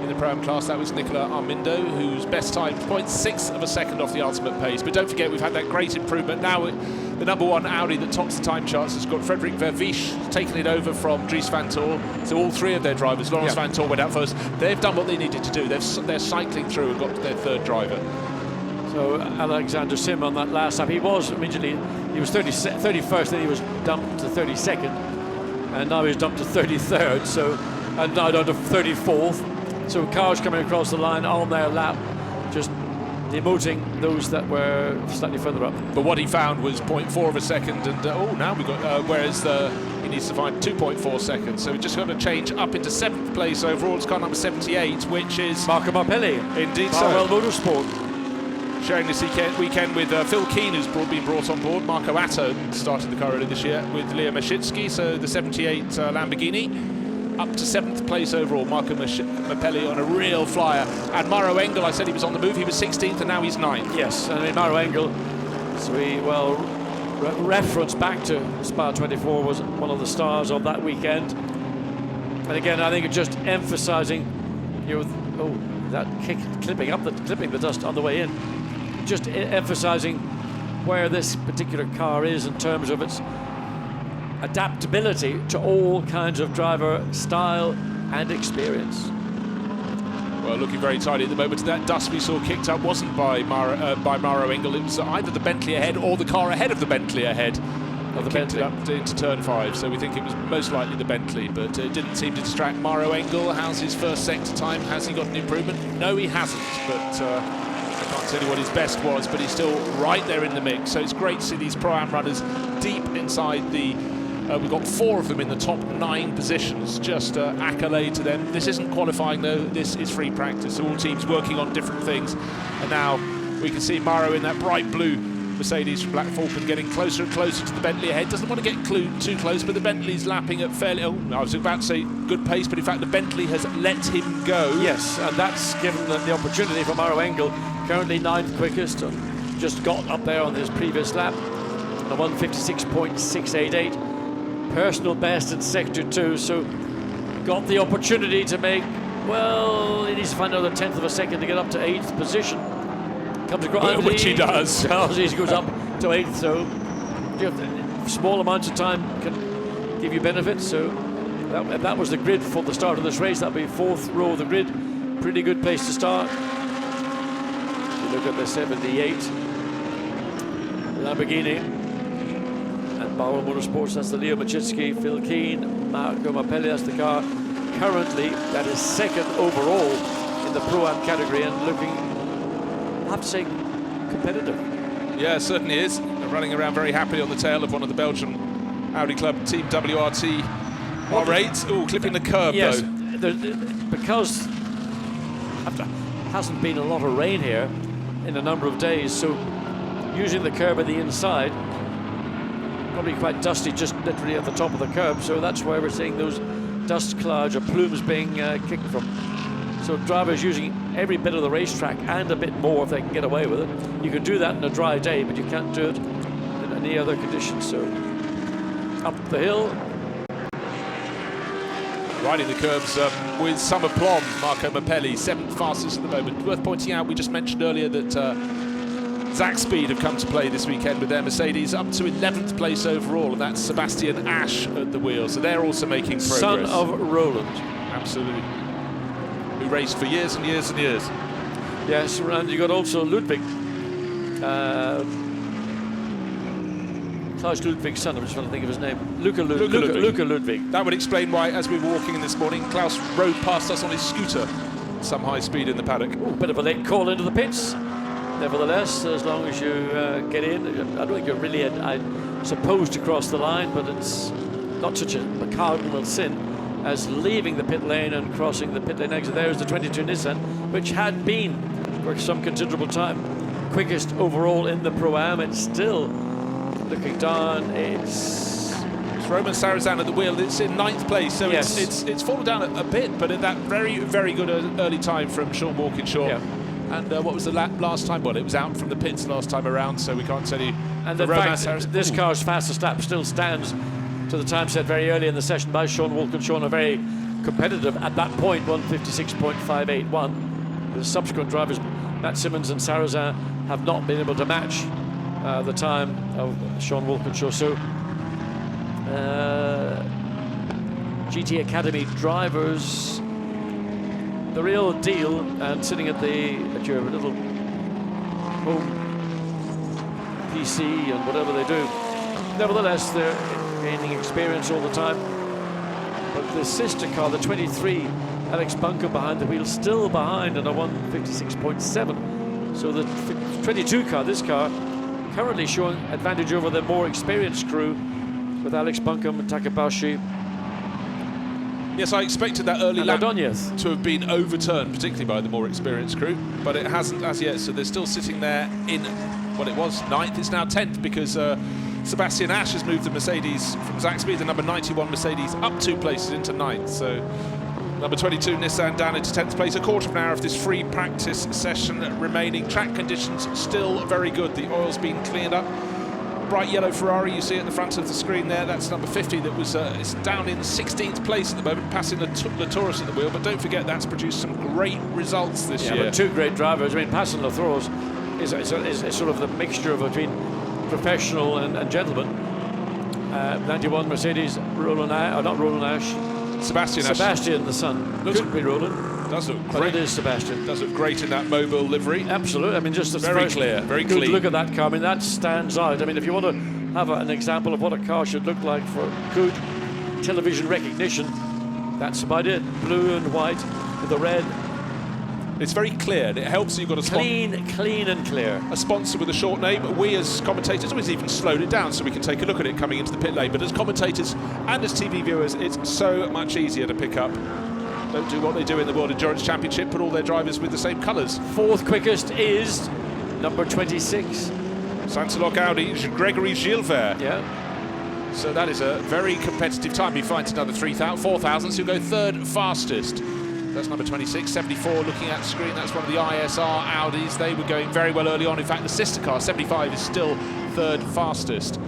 in the Pro-Am class, that was Nicola Armindo, whose best time, 0.6 of a second off the ultimate pace. But don't forget, we've had that great improvement. Now, the number one Audi that tops the time charts has got Frederik Vervisch taking it over from Dries van Tor. So all three of their drivers, Laurens van Tor went out first. They've done what they needed to do. They're cycling through and got to their third driver. So Alexander Sim on that last lap, he was immediately, he was 31st, then he was dumped to 32nd, and now he's dumped to 33rd, so, and now down to 34th. So cars coming across the line on their lap, just demoting those that were slightly further up. But what he found was 0.4 of a second, and now we've got, whereas he needs to find 2.4 seconds, so we just got to change up into 7th place overall. It's car number 78, which is Marco Marpelli. Indeed, Farwell Motorsport. Sharing this weekend with Phil Keane, who's been brought on board. Marco Atto started the car earlier this year with Leo Mashitsky, so the 78 Lamborghini up to 7th place overall. Marco Marpelli on a real flyer. And Mauro Engel, I said he was on the move, he was 16th and now he's 9th. Yes, I mean, Mauro Engel, so we reference back to Spa 24, was one of the stars of that weekend. And again, I think it's just emphasising, you know, that clipping the dust on the way in. Just emphasising where this particular car is in terms of its adaptability to all kinds of driver style and experience. Well, looking very tidy at the moment. That dust we saw kicked up wasn't by Mauro Engel. It was either the Bentley ahead or the car ahead of the Bentley ahead. Of the Bentley up into turn 5, so we think it was most likely the Bentley, but it didn't seem to distract Mauro Engel. How's his first sector time? Has he got an improvement? No, he hasn't, but I can't tell you what his best was, but he's still right there in the mix. So it's great to see these Pro-Am runners deep inside the... we've got 4 of them in the top 9 positions. Just accolade to them. This isn't qualifying though, this is free practice. So all teams working on different things. And now we can see Mauro in that bright blue Mercedes from Black Falcon getting closer and closer to the Bentley ahead. Doesn't want to get too close, but the Bentley's lapping at fairly... Oh, I was about to say good pace, but in fact the Bentley has let him go. Yes, and that's given the opportunity for Mauro Engel, currently 9th quickest, and just got up there on his previous lap, a 156.688. Personal best in Sector 2, so got the opportunity to make, well, he needs to find another 10th of a second to get up to 8th position. Comes across, which he does. He goes up to 8th, so small amounts of time can give you benefits. So that was the grid for the start of this race. That'll be 4th row of the grid. Pretty good place to start. You look at the 78 Lamborghini and Bauer Motorsports. That's the Leo Machitsky, Phil Keane, Marco Marpelli. That's the car currently that is 2nd overall in the Pro-Am category and looking, I have to say, competitive. Yeah, certainly is. They're running around very happily on the tail of one of the Belgian Audi Club Team WRT R8. Oh, clipping the curb yes, though. Because there hasn't been a lot of rain here in a number of days, so using the curb at the inside, probably quite dusty just literally at the top of the curb, so that's why we're seeing those dust clouds or plumes being kicked from. So drivers using every bit of the racetrack and a bit more if they can get away with it. You can do that in a dry day, but you can't do it in any other conditions. So up the hill. Riding the curbs with some aplomb, Marco Marpelli, 7th fastest at the moment. Worth pointing out, we just mentioned earlier that Zach Speed have come to play this weekend with their Mercedes up to 11th place overall, and that's Sebastian Ash at the wheel. So they're also making progress. Son of Roland. Absolutely. Who raced for years and years and years. Yes, and you got also Ludwig Klaus Ludwig's son. I'm just trying to think of his name. Luca Ludwig. Ludwig. That would explain why, as we were walking in this morning, Klaus rode past us on his scooter at some high speed in the paddock. Ooh, bit of a late call into the pits. Nevertheless, as long as you get in, I don't think you're really supposed to cross the line, but it's not such a cardinal sin as leaving the pit lane and crossing the pit lane exit. There's the 22 Nissan, which had been, for some considerable time, quickest overall in the Pro-Am. It's still looking down. It's Roman Sarazan at the wheel. It's in 9th place, so yes. it's fallen down a bit, but at that very good early time from Sean Walkinshaw. Yeah. And what was the lap last time? Well, it was out from the pits last time around, so we can't tell you. And in fact, this car's fastest lap still stands to the time set very early in the session by Sean Walkinshaw, a very competitive at that point 1:56.581. The subsequent drivers, Matt Simmons and Sarazan, have not been able to match the time of Sean Walkinshaw. So GT Academy drivers, the real deal, and sitting at your little home PC and whatever they do. Nevertheless, they're gaining experience all the time. But the sister car, the 23, Alex Bunker behind the wheel, still behind in a 1:56.7. So the 22 car, this car, currently showing advantage over the more experienced crew with Alex Bunker and Takabashi. Yes, I expected that early lap Ordonez to have been overturned, particularly by the more experienced crew, but it hasn't as yet, so they're still sitting there in what it was 9th. It's now 10th because Sebastian Ash has moved the Mercedes from Zaxby, the number 91 Mercedes, up 2 places into 9th. So number 22 Nissan down into 10th place. A quarter of an hour of this free practice session remaining. Track conditions still very good. The oil's been cleaned up. Bright yellow Ferrari you see at the front of the screen there, that's number 50, that was it's down in 16th place at the moment, passing the Taurus at the wheel. But don't forget, that's produced some great results this year. But 2 great drivers. I mean, passing the Taurus is sort of the mixture between professional and gentleman. 91 Mercedes, Roland Ash, not Roland Ash, Sebastian the son. Couldn't be Roland. Does look but great. It is Sebastian. Does look great in that mobile livery. Absolutely. I mean, just the very first clear, very good clean. Look at that car. I mean, that stands out. I mean, if you want to have an example of what a car should look like for good television recognition, that's about it. Blue and white with the red. It's very clear. It helps you've got a clean and clear. A sponsor with a short name. We as commentators always even slowed it down so we can take a look at it coming into the pit lane. But as commentators and as TV viewers, it's so much easier to pick up. Don't do what they do in the World Endurance Championship, put all their drivers with the same colours. 4th quickest is number 26. Santilok Audi, Gregory Gilbert. Yeah. So that is a very competitive time. He finds another 4,000, so he'll go 3rd fastest. That's number 26, 74 looking at the screen. That's one of the ISR Audis. They were going very well early on. In fact, the sister car, 75, is still 3rd fastest.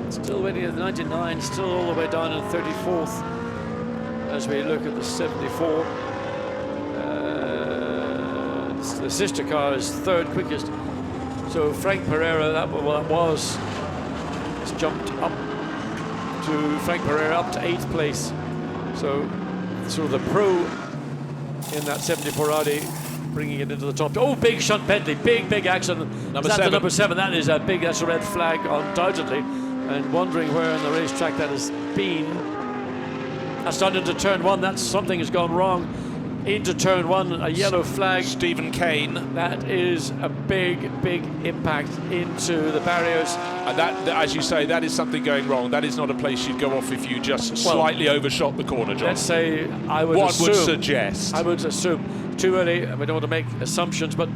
Still waiting at the 99, still all the way down in 34th. As we look at the 74, the sister car is 3rd quickest. So Frank Pereira, has jumped up to Frank Pereira up to 8th place. So sort of the pro in that 74 Audi, bringing it into the top. Oh, big shunt Bentley, big accident. Number 7. The number 7? That is that's a red flag undoubtedly, and wondering where in the racetrack that has been. That's done into turn 1. That's something has gone wrong. Into turn 1, a yellow flag. Stephen Kane. That is a big impact into the barriers. And that, as you say, that is something going wrong. That is not a place you'd go off if you just slightly overshot the corner, John. Let's say I would assume. One would suggest. I would assume. Too early, we don't want to make assumptions, but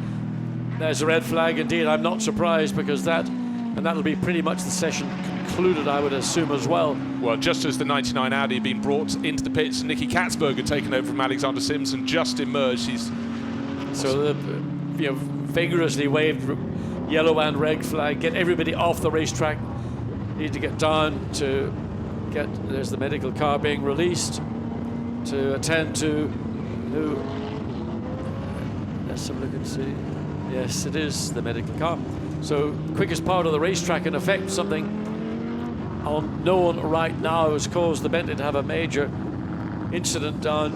there's a red flag indeed. I'm not surprised because that'll be pretty much the session concluded, I would assume, as well. Well, just as the 99 Audi had been brought into the pits, Nicky Katzberg had taken over from Alexander Sims and just emerged. So vigorously waved yellow and red flag, get everybody off the racetrack. Need to get down to there's the medical car being released to attend to who. Let's have a look and see. Yes, it is the medical car. So quickest part of the racetrack, in effect, something unknown right now has caused the Bentley to have a major incident down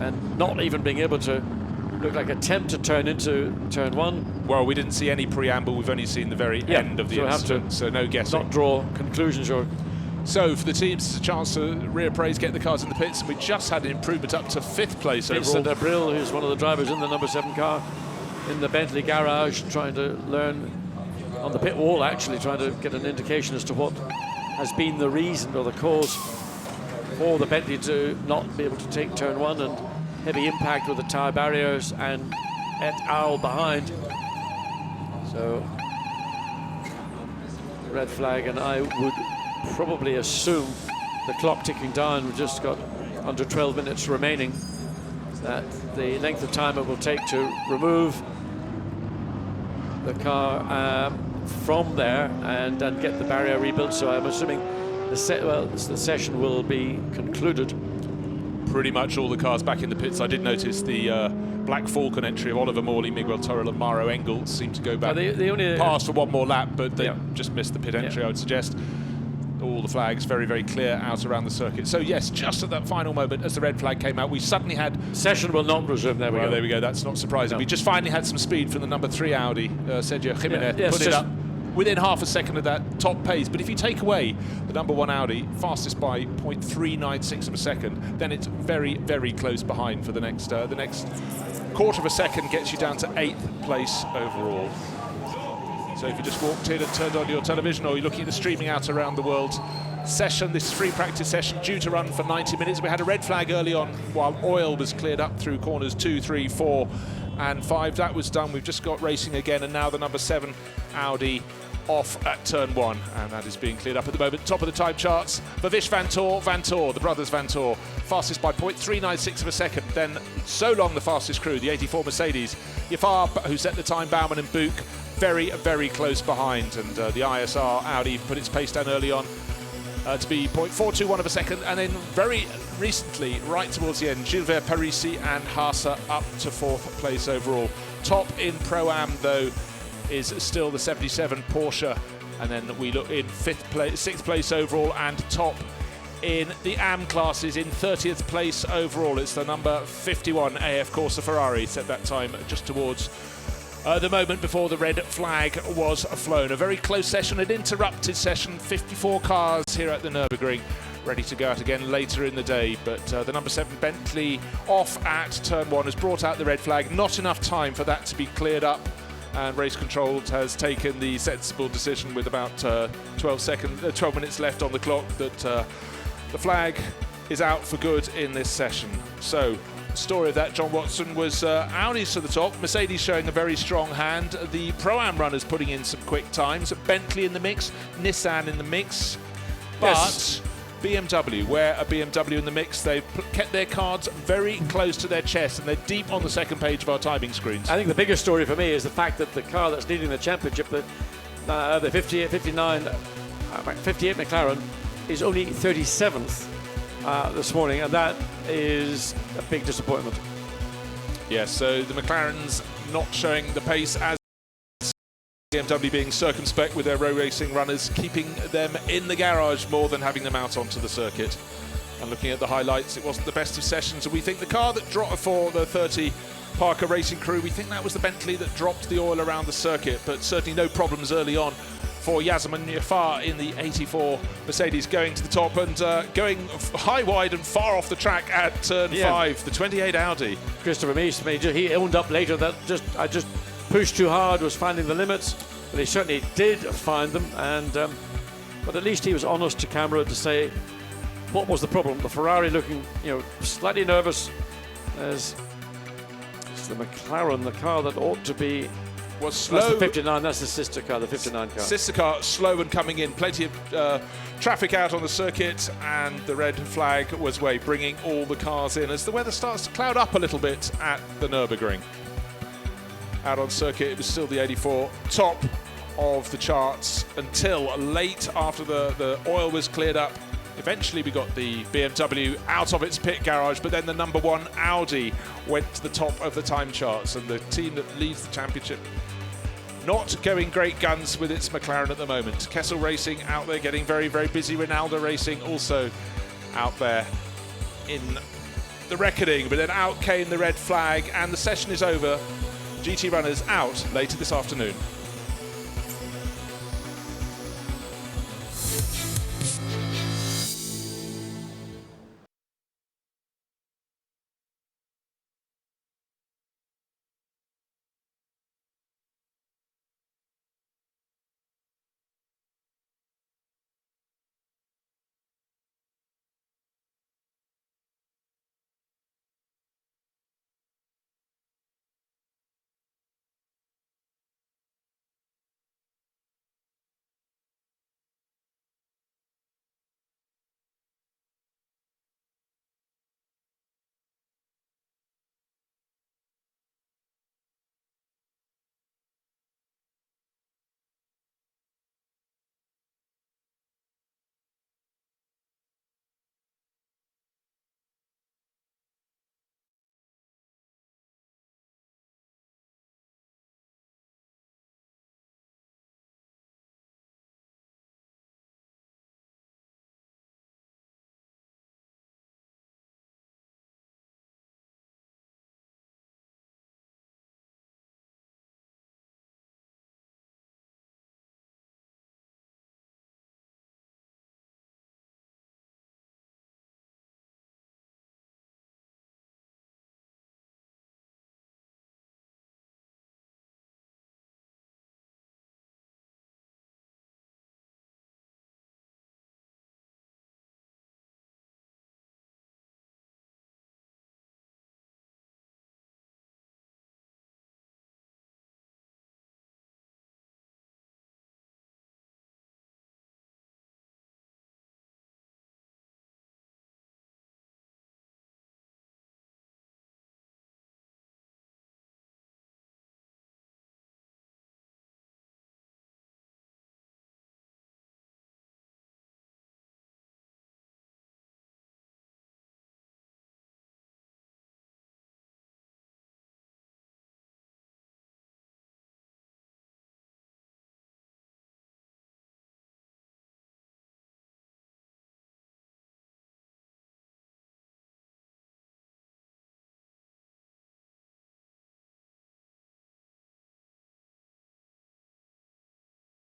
and not even being able to looked like attempt to turn into turn one. Well, we didn't see any preamble. We've only seen the very end of the incident, so no guessing. Not draw conclusions or. So for the teams, it's a chance to reappraise, get the cars in the pits, and we just had an improvement up to 5th place Vincent overall. Abril, who's one of the drivers in the number 7 car in the Bentley garage, trying to learn on the pit wall, actually trying to get an indication as to what has been the reason or the cause for the Bentley to not be able to take turn one, and heavy impact with the tyre barriers and et al. Behind. So red flag, and I would probably assume the clock ticking down. We've just got under 12 minutes remaining, that the length of time it will take to remove the car from there and get the barrier rebuilt. So I'm assuming the session will be concluded. Pretty much all the cars back in the pits. I did notice the Black Falcon entry of Oliver Morley, Miguel Torrell and Mauro Engel seemed to go back past for one more lap, but they just missed the pit entry, I would suggest. All the flags very, very clear out around the circuit. So yes, just at that final moment as the red flag came out, we suddenly had... Session will not resume, there we go. There we go, that's not surprising. No. We just finally had some speed from the number 3 Audi, Sergio Jimenez, put it up within half a second of that top pace. But if you take away the number 1 Audi, fastest by 0.396 of a second, then it's very, very close behind for the next quarter of a second, gets you down to 8th place overall. So if you just walked in and turned on your television, or you're looking at the streaming out around the world session, this free practice session due to run for 90 minutes. We had a red flag early on while oil was cleared up through corners 2, 3, 4 and 5. That was done. We've just got racing again, and now the number 7 Audi off at turn 1, and that is being cleared up at the moment. Top of the time charts for Vish Vantor, the brothers Vantor, fastest by 0.396 of a second. Then so long the fastest crew, the 84 Mercedes. Jafar, who set the time, Baumann and Buch, very, very close behind, and the ISR Audi put its pace down early on to be 0.421 of a second, and then very recently, right towards the end, Gilbert Parisi and Haase up to 4th place overall. Top in Pro-Am, though, is still the 77 Porsche, and then we look in 6th place overall, and top in the AM classes in 30th place overall. It's the number 51 AF Corsa Ferrari, set that time just towards the moment before the red flag was flown. A very close session, an interrupted session, 54 cars here at the Nurburgring, ready to go out again later in the day, but the number 7 Bentley off at turn 1 has brought out the red flag. Not enough time for that to be cleared up, and race control has taken the sensible decision with about 12 minutes left on the clock that the flag is out for good in this session. So story of that, John Watson, was Audi's to the top, Mercedes showing a very strong hand, the Pro-Am runners putting in some quick times, Bentley in the mix, Nissan in the mix, but yes, BMW, where a BMW in the mix, they've kept their cards very close to their chest, and they're deep on the second page of our timing screens. I think the biggest story for me is the fact that the car that's leading the championship, the 58 McLaren, is only 37th this morning, and that is a big disappointment. Yes, so the McLarens not showing the pace, as BMW being circumspect with their road racing runners, keeping them in the garage more than having them out onto the circuit. And looking at the highlights, it wasn't the best of sessions, and we think the car that dropped for the 30 Parker Racing crew, we think that was the Bentley that dropped the oil around the circuit, but certainly no problems early on for Yasemin Jafar in the 84 Mercedes, going to the top and going high, wide and far off the track at turn 5, the 28 Audi. Christopher Meese, he owned up later that I just pushed too hard, was finding the limits, but he certainly did find them, and but at least he was honest to camera to say what was the problem. The Ferrari looking, slightly nervous, as it's the McLaren, the car that ought to be was slow. That's the 59, that's the sister car, the 59 car. Sister car, slow and coming in. Plenty of traffic out on the circuit, and the red flag was bringing all the cars in as the weather starts to cloud up a little bit at the Nürburgring. Out on circuit, it was still the 84 top of the charts until late after the oil was cleared up. Eventually we got the BMW out of its pit garage, but then the number 1 Audi went to the top of the time charts, and the team that leads the championship not going great guns with its McLaren at the moment. Kessel Racing out there getting very, very busy. Ronaldo Racing also out there in the reckoning, but then out came the red flag and the session is over. GT runners out later this afternoon.